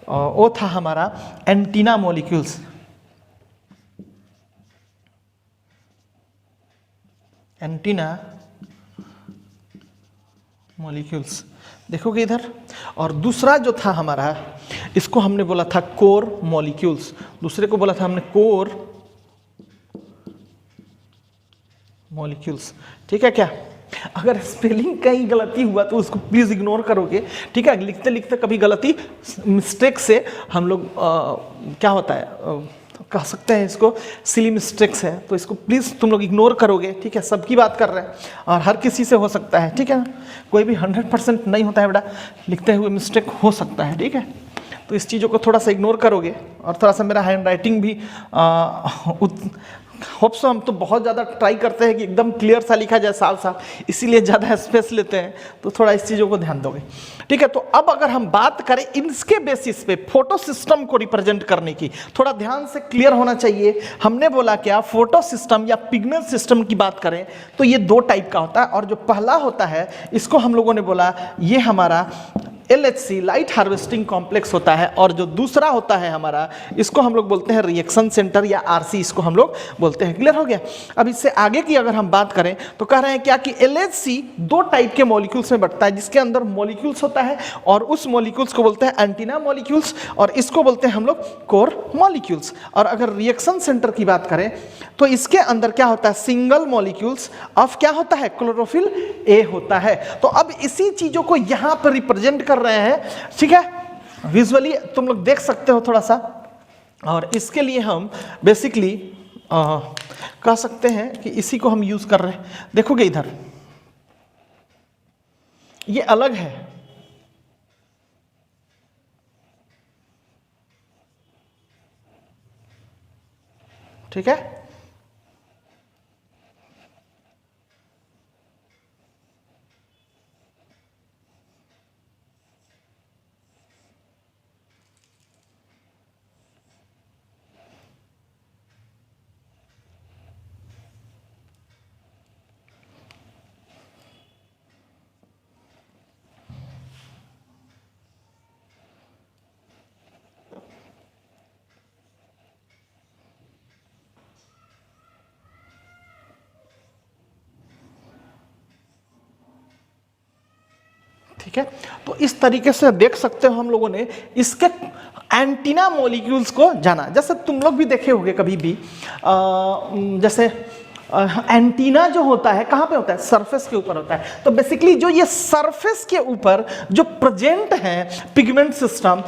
वो था हमारा एंटीना मॉलिक्यूल्स। एंटीना मॉलिक्यूल्स देखोगे इधर, और दूसरा जो था हमारा, इसको हमने बोला था कोर मॉलिक्यूल्स। दूसरे को बोला था हमने कोर मॉलिक्यूल्स। ठीक है क्या, अगर स्पेलिंग कहीं गलती हुआ तो उसको प्लीज़ इग्नोर करोगे। ठीक है, लिखते लिखते कभी गलती मिस्टेक से हम लोग क्या होता है कह सकते हैं इसको सिली मिस्टेक्स है, तो इसको प्लीज़ तुम लोग इग्नोर करोगे। ठीक है, सबकी बात कर रहे हैं और हर किसी से हो सकता है। ठीक है ना, कोई भी 100% नहीं होता है बेटा, लिखते हुए मिस्टेक हो सकता है। ठीक है, तो इस चीज़ों को थोड़ा सा इग्नोर करोगे। और थोड़ा सा मेरा हैंड राइटिंग भी होप सो, हम तो बहुत ज़्यादा ट्राई करते हैं कि एकदम क्लियर सा लिखा जाए, साफ साफ, इसीलिए ज़्यादा स्पेस लेते हैं, तो थोड़ा इस चीज़ों को ध्यान दोगे। ठीक है, तो अब अगर हम बात करें इसके बेसिस पे फोटो सिस्टम को रिप्रेजेंट करने की, थोड़ा ध्यान से क्लियर होना चाहिए। हमने बोला क्या, फोटो सिस्टम या पिगमेंट सिस्टम की बात करें तो ये दो टाइप का होता है, और जो पहला होता है इसको हम लोगों ने बोला ये हमारा LHC लाइट हार्वेस्टिंग कॉम्प्लेक्स होता है, और जो दूसरा होता है हमारा, इसको हम लोग बोलते हैं रिएक्शन सेंटर या RC, इसको हम लोग बोलते हैं। क्लियर हो गया। अब इससे आगे की अगर हम बात करें तो कह रहे हैं क्या कि LHC दो टाइप के मॉलिक्यूल्स में बढ़ता है, जिसके अंदर मॉलिक्यूल्स होता है और उस मॉलिक्यूल्स को बोलते हैं एंटीना मॉलिक्यूल्स, और इसको बोलते हैं हम लोग कोर मॉलिक्यूल्स। और अगर रिएक्शन सेंटर की बात करें तो इसके अंदर क्या होता है, सिंगल मॉलिक्यूल्स ऑफ क्या होता है, क्लोरोफिल ए होता है। तो अब इसी चीजों को यहां पर रिप्रेजेंट कर रहे हैं। ठीक है, विजुअली तुम लोग देख सकते हो थोड़ा सा, और इसके लिए हम बेसिकली कह सकते हैं कि इसी को हम यूज कर रहे हैं। देखोगे इधर ये अलग है, ठीक है, ठीक है, तो इस तरीके से देख सकते हो हम लोगों ने इसके एंटीना मॉलिक्यूल्स को जाना। जैसे तुम लोग भी देखे होंगे कभी भी जैसे एंटीना जो होता है कहाँ पे होता है, सरफेस के ऊपर होता है। तो बेसिकली जो ये सरफेस के ऊपर जो प्रेजेंट है पिगमेंट सिस्टम,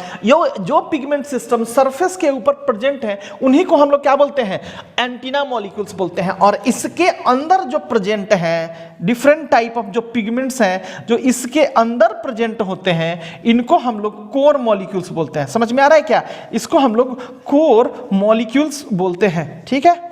जो पिगमेंट सिस्टम सरफेस के ऊपर प्रेजेंट है उन्हीं को हम लोग क्या बोलते हैं, एंटीना मॉलिक्यूल्स बोलते हैं। और इसके अंदर जो प्रेजेंट है डिफरेंट टाइप ऑफ जो पिगमेंट्स हैं जो इसके अंदर प्रेजेंट होते हैं इनको हम लोग कोर मॉलिक्यूल्स बोलते हैं। समझ में आ रहा है क्या, इसको हम लोग कोर मॉलिक्यूल्स बोलते हैं। ठीक है,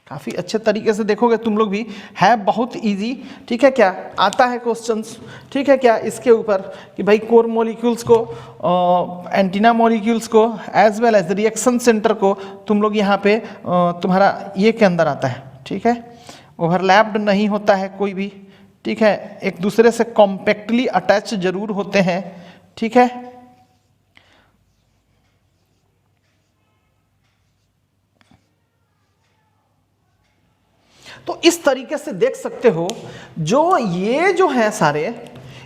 काफ़ी अच्छे तरीके से देखोगे तुम लोग भी, है बहुत इजी। ठीक है, क्या आता है क्वेश्चंस, ठीक है क्या इसके ऊपर कि भाई कोर मॉलिक्यूल्स को एंटीना मॉलिक्यूल्स को as well as reaction centre को तुम लोग यहाँ पे तुम्हारा ये के अंदर आता है। ठीक है, ओवरलैप्ड नहीं होता है कोई भी। ठीक है, एक दूसरे से कॉम्पैक्टली अटैच जरूर होते हैं। ठीक है, तो इस तरीके से देख सकते हो जो ये जो है सारे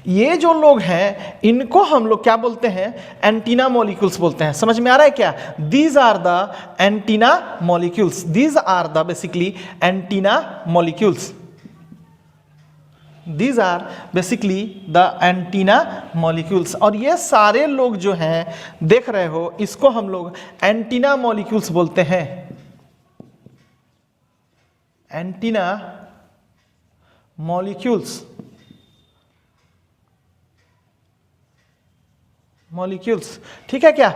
ये जो लोग हैं इनको हम लोग क्या बोलते हैं, एंटीना मॉलिक्यूल्स बोलते हैं। समझ में आ रहा है क्या, these are the antenna molecules, these are the basically antenna molecules, these are basically the antenna molecules. और ये सारे लोग जो हैं देख रहे हो इसको हम लोग एंटीना मॉलिक्यूल्स बोलते हैं, एंटीना मॉलिक्यूल्स, मॉलिक्यूल्स। ठीक है क्या,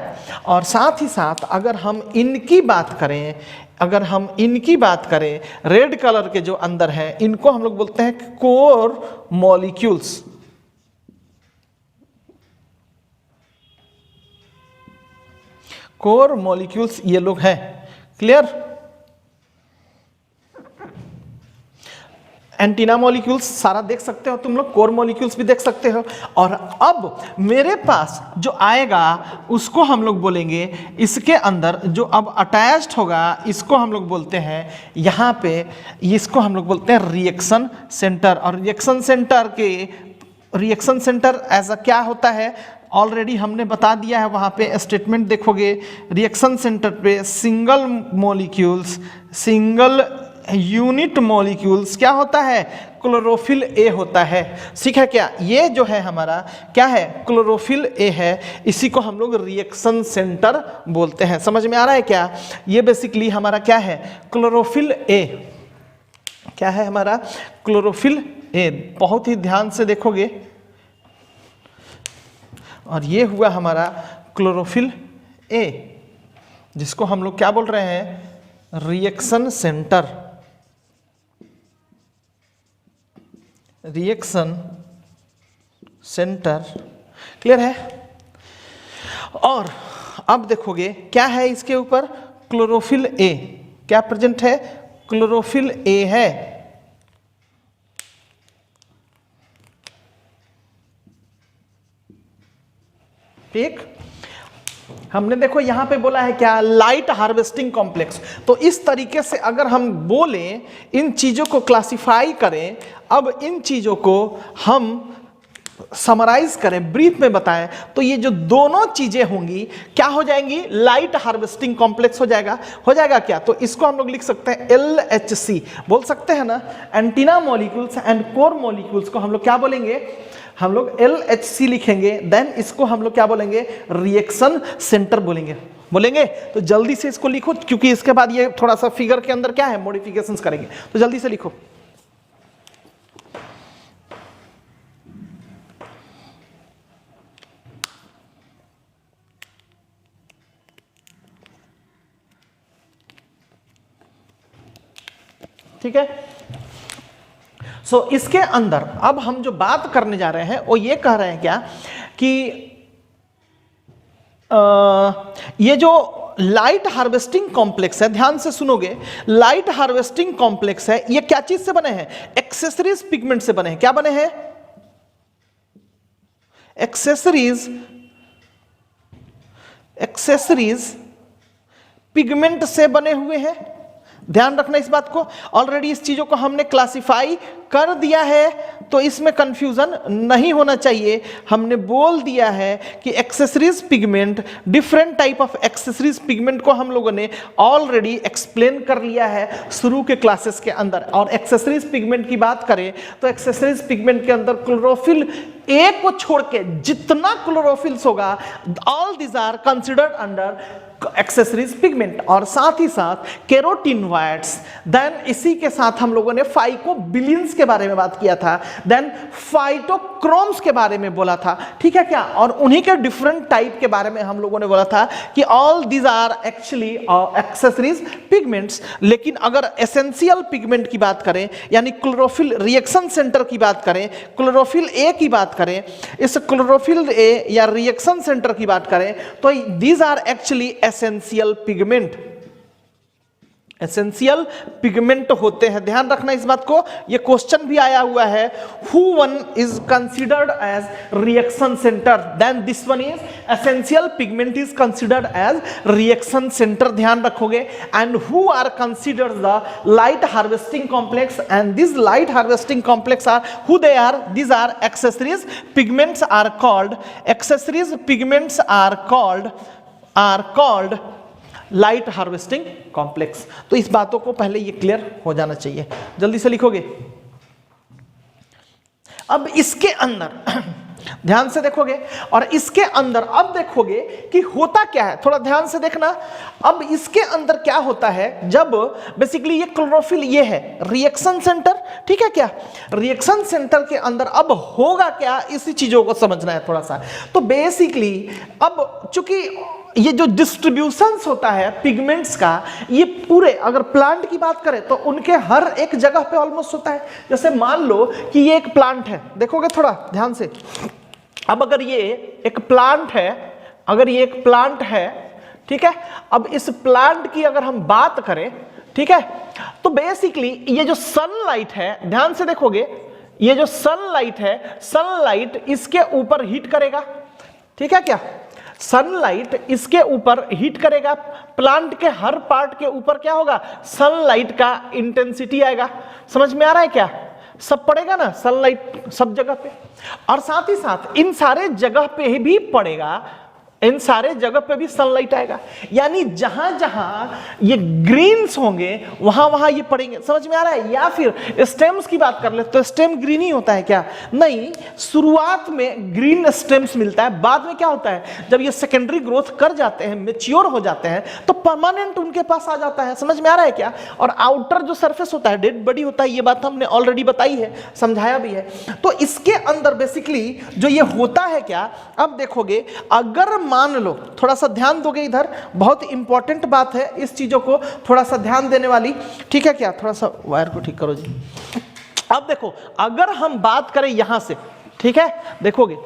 और साथ ही साथ अगर हम इनकी बात करें, अगर हम इनकी बात करें रेड कलर के जो अंदर हैं इनको हम लोग बोलते हैं कोर मॉलिक्यूल्स, कोर मॉलिक्यूल्स ये लोग हैं। क्लियर, एंटीना मॉलिक्यूल्स सारा देख सकते हो तुम लोग, कोर मॉलिक्यूल्स भी देख सकते हो। और अब मेरे पास जो आएगा उसको हम लोग बोलेंगे, इसके अंदर जो अब अटैच्ड होगा इसको हम लोग बोलते हैं यहाँ पे, इसको हम लोग बोलते हैं रिएक्शन सेंटर। और रिएक्शन सेंटर ऐसा क्या होता है ऑलरेडी हमने बता दिया है, वहाँ पे स्टेटमेंट देखोगे रिएक्शन सेंटर पे single molecules, single unit molecules क्या होता है, क्लोरोफिल ए होता है। ठीक है क्या, ये जो है हमारा क्या है, क्लोरोफिल ए है, इसी को हम लोग रिएक्शन सेंटर बोलते हैं। समझ में आ रहा है क्या, ये बेसिकली हमारा क्या है, क्लोरोफिल ए, क्या है हमारा क्लोरोफिल ए। बहुत ही ध्यान से देखोगे, और ये हुआ हमारा क्लोरोफिल ए जिसको हम लोग क्या बोल रहे हैं, reaction centre, reaction centre. Clear है, और अब देखोगे क्या है इसके ऊपर, क्लोरोफिल ए, क्या प्रेजेंट है, क्लोरोफिल ए है। ठीक, हमने देखो यहां पे बोला है क्या, लाइट हार्वेस्टिंग कॉम्प्लेक्स। तो इस तरीके से अगर हम बोलें, इन चीजों को क्लासिफाई करें, अब इन चीजों को हम समराइज करें, ब्रीफ में बताएं, तो ये जो दोनों चीजें होंगी क्या हो जाएंगी, लाइट हार्वेस्टिंग कॉम्प्लेक्स हो जाएगा क्या। तो इसको हम लोग लिख सकते हैं LHC, बोल सकते हैं ना, antenna molecules and core molecules को हम लोग क्या बोलेंगे, हम लोग LHC लिखेंगे। देन इसको हम लोग क्या बोलेंगे, रिएक्शन सेंटर बोलेंगे। तो जल्दी से इसको लिखो, क्योंकि इसके बाद ये थोड़ा सा फिगर के अंदर क्या है, मॉडिफिकेशंस करेंगे, तो जल्दी से लिखो। ठीक है, सो इसके अंदर अब हम जो बात करने जा रहे हैं वो ये कह रहे हैं क्या कि ये जो लाइट हार्वेस्टिंग कॉम्प्लेक्स है, ध्यान से सुनोगे, लाइट हार्वेस्टिंग कॉम्प्लेक्स है, ये क्या चीज से बने हैं, एक्सेसरीज पिगमेंट से बने हैं। क्या बने हैं, एक्सेसरीज पिगमेंट से बने हुए हैं। ध्यान रखना इस बात को, ऑलरेडी इस चीजों को हमने क्लासिफाई कर दिया है, तो इसमें कंफ्यूजन नहीं होना चाहिए। हमने बोल दिया है कि accessories pigment, different type of accessories pigment को हम लोगों ने ऑलरेडी एक्सप्लेन कर लिया है शुरू के क्लासेस के अंदर। और एक्सेसरीज पिगमेंट की बात करें तो एक्सेसरीज पिगमेंट के अंदर क्लोरोफिल ए को छोड़ के जितना क्लोरोफिल्स होगा, all this are considered under accessories pigment. और साथ ही साथ केरोटिनॉइड्स, देन इसी के साथ हम लोगों ने फाइकोबिलिन्स के बारे में बात किया था, देन फाइटोक्रोम्स के बारे में बोला था, ठीक है क्या, और उन्हीं के डिफरेंट टाइप के बारे में हम लोगों ने बोला था कि all these are actually accessories pigments. लेकिन अगर एसेंशियल पिगमेंट की बात करें, यानी क्लोरोफिल रिएक्शन सेंटर की बात करें, क्लोरोफिल ए की बात करें, इस क्लोरोफिल ए या रिएक्शन सेंटर की बात करें, तो these are actually essential pigment, essential pigment होते हैं। ध्यान रखना इस बात को, ये क्वेश्चन भी आया हुआ है, who one is considered as reaction centre, then this one is essential pigment is considered as reaction centre, ध्यान रखोगे। And who are considered the light harvesting complex, and this light harvesting complex are who they are, these are accessories pigments are called, accessories pigments are called light harvesting complex. तो इस बातों को पहले ये clear हो जाना चाहिए, जल्दी से लिखोगे। अब इसके अंदर ध्यान से देखोगे, और इसके अंदर अब देखोगे कि होता क्या है, थोड़ा ध्यान से देखना। अब इसके अंदर क्या होता है, जब बेसिकली ये क्लोरोफिल ये है रिएक्शन सेंटर, ठीक है क्या, रिएक्शन सेंटर के अंदर अब होगा क्या, इसी चीजों को समझना है थोड़ा सा। तो बेसिकली अब चूंकि ये जो डिस्ट्रीब्यूशंस होता है पिगमेंट्स का, ये पूरे अगर प्लांट की बात करें तो उनके हर एक जगह पे ऑलमोस्ट होता है। जैसे मान लो कि ये एक प्लांट है, देखोगे थोड़ा ध्यान से। अब अगर ये एक प्लांट है, अगर ये एक प्लांट है, ठीक है, अब इस प्लांट की अगर हम बात करें, ठीक है, तो बेसिकली ये जो सनलाइट है, ध्यान से देखोगे, ये जो सनलाइट है, सनलाइट इसके ऊपर हीट करेगा, ठीक है क्या, सनलाइट इसके ऊपर हीट करेगा, प्लांट के हर पार्ट के ऊपर क्या होगा, सनलाइट का इंटेंसिटी आएगा। समझ में आ रहा है क्या, सब पड़ेगा ना सनलाइट सब जगह पे, और साथ ही साथ इन सारे जगह पे भी पड़ेगा, इन सारे जगह पे भी सनलाइट आएगा। यानी जहां जहां ये ग्रीन्स होंगे वहां वहां ये पड़ेंगे। समझ में आ रहा है। या फिर स्टेम्स की बात कर ले तो स्टेम ग्रीन ही होता है क्या, नहीं, शुरुआत में ग्रीन स्टेम्स मिलता है, बाद में क्या होता है, जब ये सेकेंडरी ग्रोथ कर जाते हैं, मैच्योर हो जाते हैं, तो परमानेंट उनके पास आ जाता है। समझ में आ रहा है क्या। और आउटर जो सरफेस होता है डेड बॉडी होता है, ये बात हमने ऑलरेडी बताई है, समझाया भी है। तो इसके अंदर बेसिकली जो ये होता है क्या, अब देखोगे, अगर मान लो, थोड़ा सा ध्यान दोगे इधर, बहुत इंपॉर्टेंट बात है, इस चीजों को थोड़ा सा ध्यान देने वाली, ठीक है क्या, थोड़ा सा वायर को ठीक करो जी। अब देखो, अगर हम बात करें यहां से, ठीक है, देखोगे,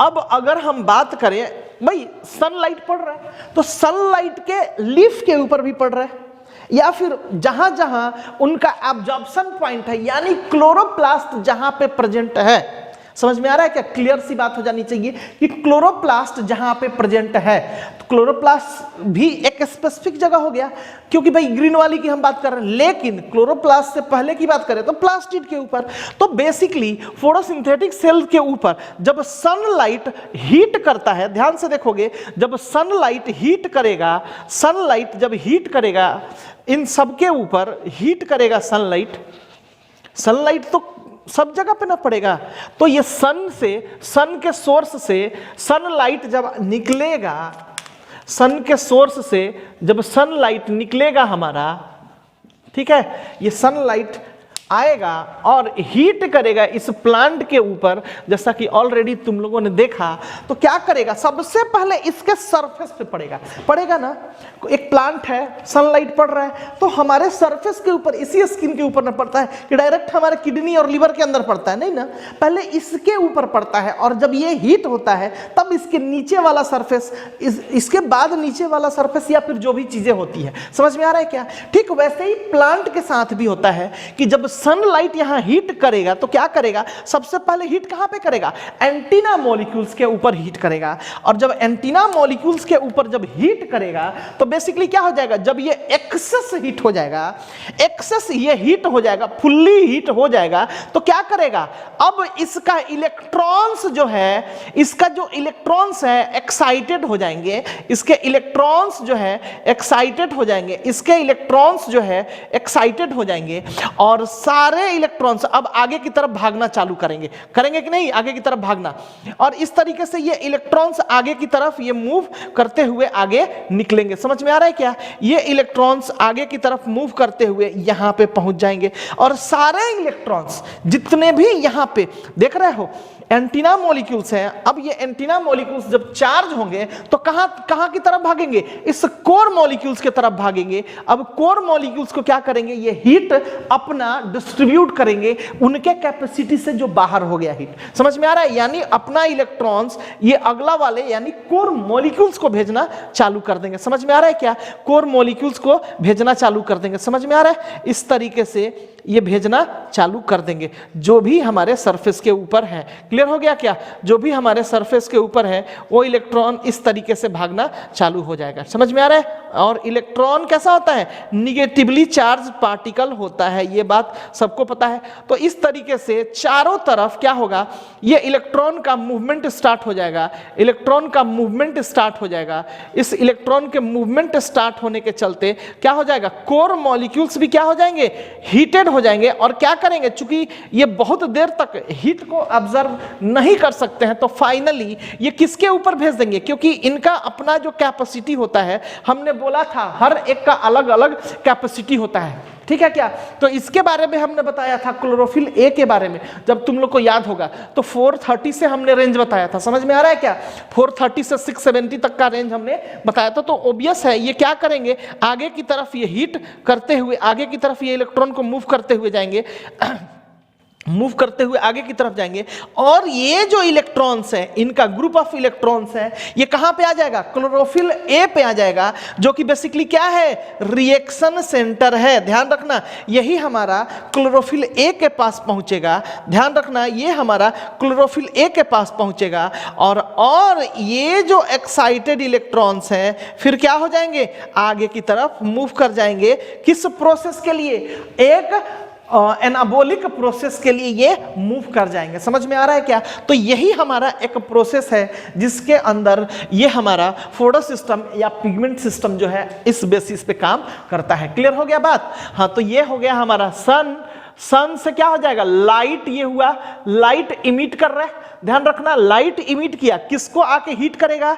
अब अगर हम बात करें, भाई सनलाइट पड़ रहा है, तो सनलाइट के लीफ के ऊपर भी पड़ रहा है, या फिर जहां जहां उनका एब्जॉर्प्शन पॉइंट है, यानी क्लोरोप्लास्ट जहां पे प्रेजेंट है। समझ में आ रहा है क्या, क्लियर सी बात हो जानी चाहिए कि क्लोरोप्लास्ट जहां पे प्रेजेंट है, तो क्लोरोप्लास्ट भी एक स्पेसिफिक जगह हो गया, क्योंकि भाई ग्रीन वाली की हम बात कर रहे हैं, लेकिन क्लोरोप्लास्ट से पहले की बात करें तो प्लास्टिड के ऊपर। तो बेसिकली फोटोसिंथेटिक सेल के ऊपर जब सनलाइट हीट करता है, ध्यान से देखोगे, जब सनलाइट हीट करेगा, सनलाइट जब हीट करेगा, इन सबके ऊपर हीट करेगा सनलाइट, सनलाइट तो सब जगह पे ना पड़ेगा, तो ये सन से, सन के सोर्स से सनलाइट जब निकलेगा, सन के सोर्स से जब सनलाइट निकलेगा हमारा, ठीक है, ये सनलाइट आएगा और हीट करेगा इस प्लांट के ऊपर, जैसा कि ऑलरेडी तुम लोगों ने देखा। तो क्या करेगा, सबसे पहले इसके सरफेस पे पड़ेगा, पड़ेगा ना, एक प्लांट है, सनलाइट पड़ रहा है, तो हमारे सरफेस के ऊपर, इसी स्किन के ऊपर ना पड़ता है कि डायरेक्ट हमारे किडनी और लिवर के अंदर पड़ता है, नहीं ना, पहले इसके ऊपर पड़ता है, और जब ये हीट होता है तब इसके नीचे वाला सरफेस, इसके बाद नीचे वाला सरफेस, या फिर जो भी चीजें होती है। समझ में आ रहा है क्या। ठीक वैसे ही प्लांट के साथ भी होता है कि जब सनलाइट यहां हीट करेगा तो क्या करेगा, सबसे पहले हीट कहां पे करेगा, एंटीना मॉलिक्यूल्स के ऊपर हीट करेगा। और जब एंटीना मॉलिक्यूल्स के ऊपर जब हीट करेगा तो बेसिकली क्या हो जाएगा, जब ये एक्सेस हीट हो जाएगा, एक्सेस ये हीट हो जाएगा, फुल्ली हीट हो जाएगा, तो क्या करेगा, अब इसका इलेक्ट्रॉन्स जो है, इसका जो इलेक्ट्रॉन्स है एक्साइटेड हो जाएंगे, इसके इलेक्ट्रॉन्स जो है एक्साइटेड हो जाएंगे, इसके इलेक्ट्रॉन्स जो है एक्साइटेड हो जाएंगे और सारे इलेक्ट्रॉन्स अब आगे की तरफ भागना चालू करेंगे, करेंगे कि नहीं, आगे की तरफ भागना। और इस तरीके से ये इलेक्ट्रॉन्स आगे की तरफ ये मूव करते हुए आगे निकलेंगे। समझ में आ रहा है क्या, ये इलेक्ट्रॉन्स आगे की तरफ मूव करते हुए यहां पे पहुंच जाएंगे और सारे इलेक्ट्रॉन्स जितने भी यहां पे देख रहे हो एंटीना मॉलिक्यूल्स हैं, अब ये एंटीना मॉलिक्यूल्स जब चार्ज होंगे तो कहां कहां की तरफ भागेंगे, इस कोर मॉलिक्यूल्स की तरफ भागेंगे। अब कोर मॉलिक्यूल्स को क्या करेंगे, ये हीट अपना डिस्ट्रीब्यूट करेंगे उनके कैपेसिटी से जो बाहर हो गया हीट। समझ में आ रहा है, यानी अपना इलेक्ट्रॉन्स ये अगला वाले यानी कोर मॉलिक्यूल्स को भेजना चालू कर देंगे। समझ में आ रहा है क्या, कोर मॉलिक्यूल्स को भेजना चालू कर देंगे। समझ में आ रहा है, इस तरीके से ये भेजना चालू कर देंगे जो भी हमारे सरफेस के ऊपर है। क्लियर हो गया क्या, जो भी हमारे सरफेस के ऊपर है वो इलेक्ट्रॉन इस तरीके से भागना चालू हो जाएगा। समझ में आ रहा है, और इलेक्ट्रॉन कैसा होता है, निगेटिवली चार्ज पार्टिकल होता है, ये बात सबको पता है। तो इस तरीके से चारों तरफ क्या होगा, ये इलेक्ट्रॉन का मूवमेंट स्टार्ट हो जाएगा, इलेक्ट्रॉन का मूवमेंट स्टार्ट हो जाएगा। इस इलेक्ट्रॉन के मूवमेंट स्टार्ट होने के चलते क्या हो जाएगा, कोर मॉलिक्यूल्स भी क्या हो जाएंगे, हीटेड हो जाएंगे और क्या करेंगे, चूंकि ये बहुत देर तक हीट को ऑब्जर्व नहीं कर सकते हैं तो फाइनली ये किसके ऊपर भेज देंगे, क्योंकि इनका अपना जो कैपेसिटी होता है, हमने बोला था हर एक का अलग अलग कैपेसिटी होता है, ठीक है क्या। तो इसके बारे में हमने बताया था क्लोरोफिल ए के बारे में, जब तुम लोग को याद होगा तो 430 से हमने रेंज बताया था। समझ में आ रहा है क्या, 430 से 670 तक का रेंज हमने बताया था। तो ऑब्वियस है ये क्या करेंगे, आगे की तरफ ये हीट करते हुए आगे की तरफ ये इलेक्ट्रॉन को मूव करते हुए जाएंगे, मूव करते हुए आगे की तरफ जाएंगे और ये जो इलेक्ट्रॉन्स हैं, इनका ग्रुप ऑफ इलेक्ट्रॉन्स है, ये कहां पे आ जाएगा, क्लोरोफिल ए पे आ जाएगा, जो कि बेसिकली क्या है, रिएक्शन सेंटर है। ध्यान रखना, यही हमारा क्लोरोफिल ए के पास पहुंचेगा। ध्यान रखना, ये हमारा क्लोरोफिल ए के पास पहुंचेगा और ये जो एक्साइटेड इलेक्ट्रॉन्स हैं फिर क्या हो जाएंगे, आगे की तरफ मूव कर जाएंगे। किस प्रोसेस के लिए, एक एनाबॉलिक प्रोसेस के लिए ये मूव कर जाएंगे। समझ में आ रहा है क्या, तो यही हमारा एक प्रोसेस है जिसके अंदर ये हमारा फोटो सिस्टम या पिगमेंट सिस्टम जो है इस बेसिस पे काम करता है। क्लियर हो गया बात, हाँ। तो ये हो गया हमारा सन से क्या हो जाएगा, लाइट, ये हुआ लाइट इमिट कर रहा है। ध्यान रखना, लाइट इमिट किया, किसको आके हीट करेगा,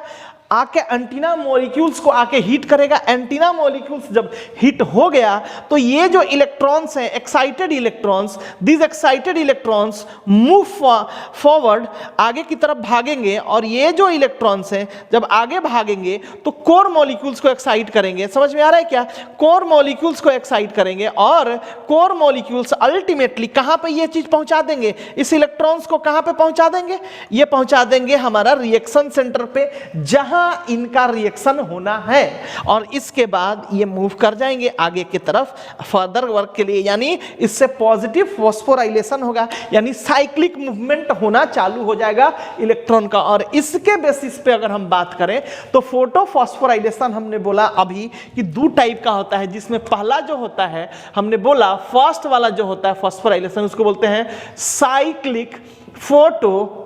आके एंटीना मॉलिक्यूल्स को आके हीट करेगा। एंटीना मॉलिक्यूल्स जब हीट हो गया तो ये जो इलेक्ट्रॉन्स हैं, excited electrons, this excited electrons move forward, आगे की तरफ भागेंगे और ये जो इलेक्ट्रॉन्स हैं जब आगे भागेंगे तो कोर मॉलिक्यूल्स को एक्साइट करेंगे। समझ में आ रहा है क्या, कोर मॉलिक्यूल्स को एक्साइट करेंगे और कोर मॉलिक्यूल्स अल्टीमेटली कहां पे ये चीज पहुंचा देंगे, इस इलेक्ट्रॉन्स को कहां पे पहुंचा देंगे, ये पहुंचा देंगे हमारा रिएक्शन सेंटर पे जहां इनका रिएक्शन होना है। और इसके बाद ये मूव कर जाएंगे आगे की तरफ फर्दर वर्क के लिए, यानी इससे पॉजिटिव फॉस्फोराइलेशन होगा, यानी साइक्लिक मूवमेंट होना चालू हो जाएगा इलेक्ट्रॉन का। और इसके बेसिस पे अगर हम बात करें तो फोटो फॉस्फोराइलेशन हमने बोला अभी कि दो टाइप का होता है, जिसमें पहला जो होता है हमने बोला फर्स्ट वाला जो होता है फॉस्फोराइलेशन, उसको बोलते हैं साइक्लिक फोटो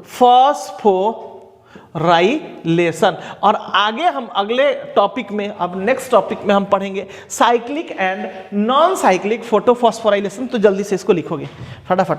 फॉस्फोराइलेशन। और आगे हम अगले टॉपिक में, अब नेक्स्ट टॉपिक में हम पढ़ेंगे cyclic and non cyclic photo phosphorylation. तो जल्दी से इसको लिखोगे फटाफट।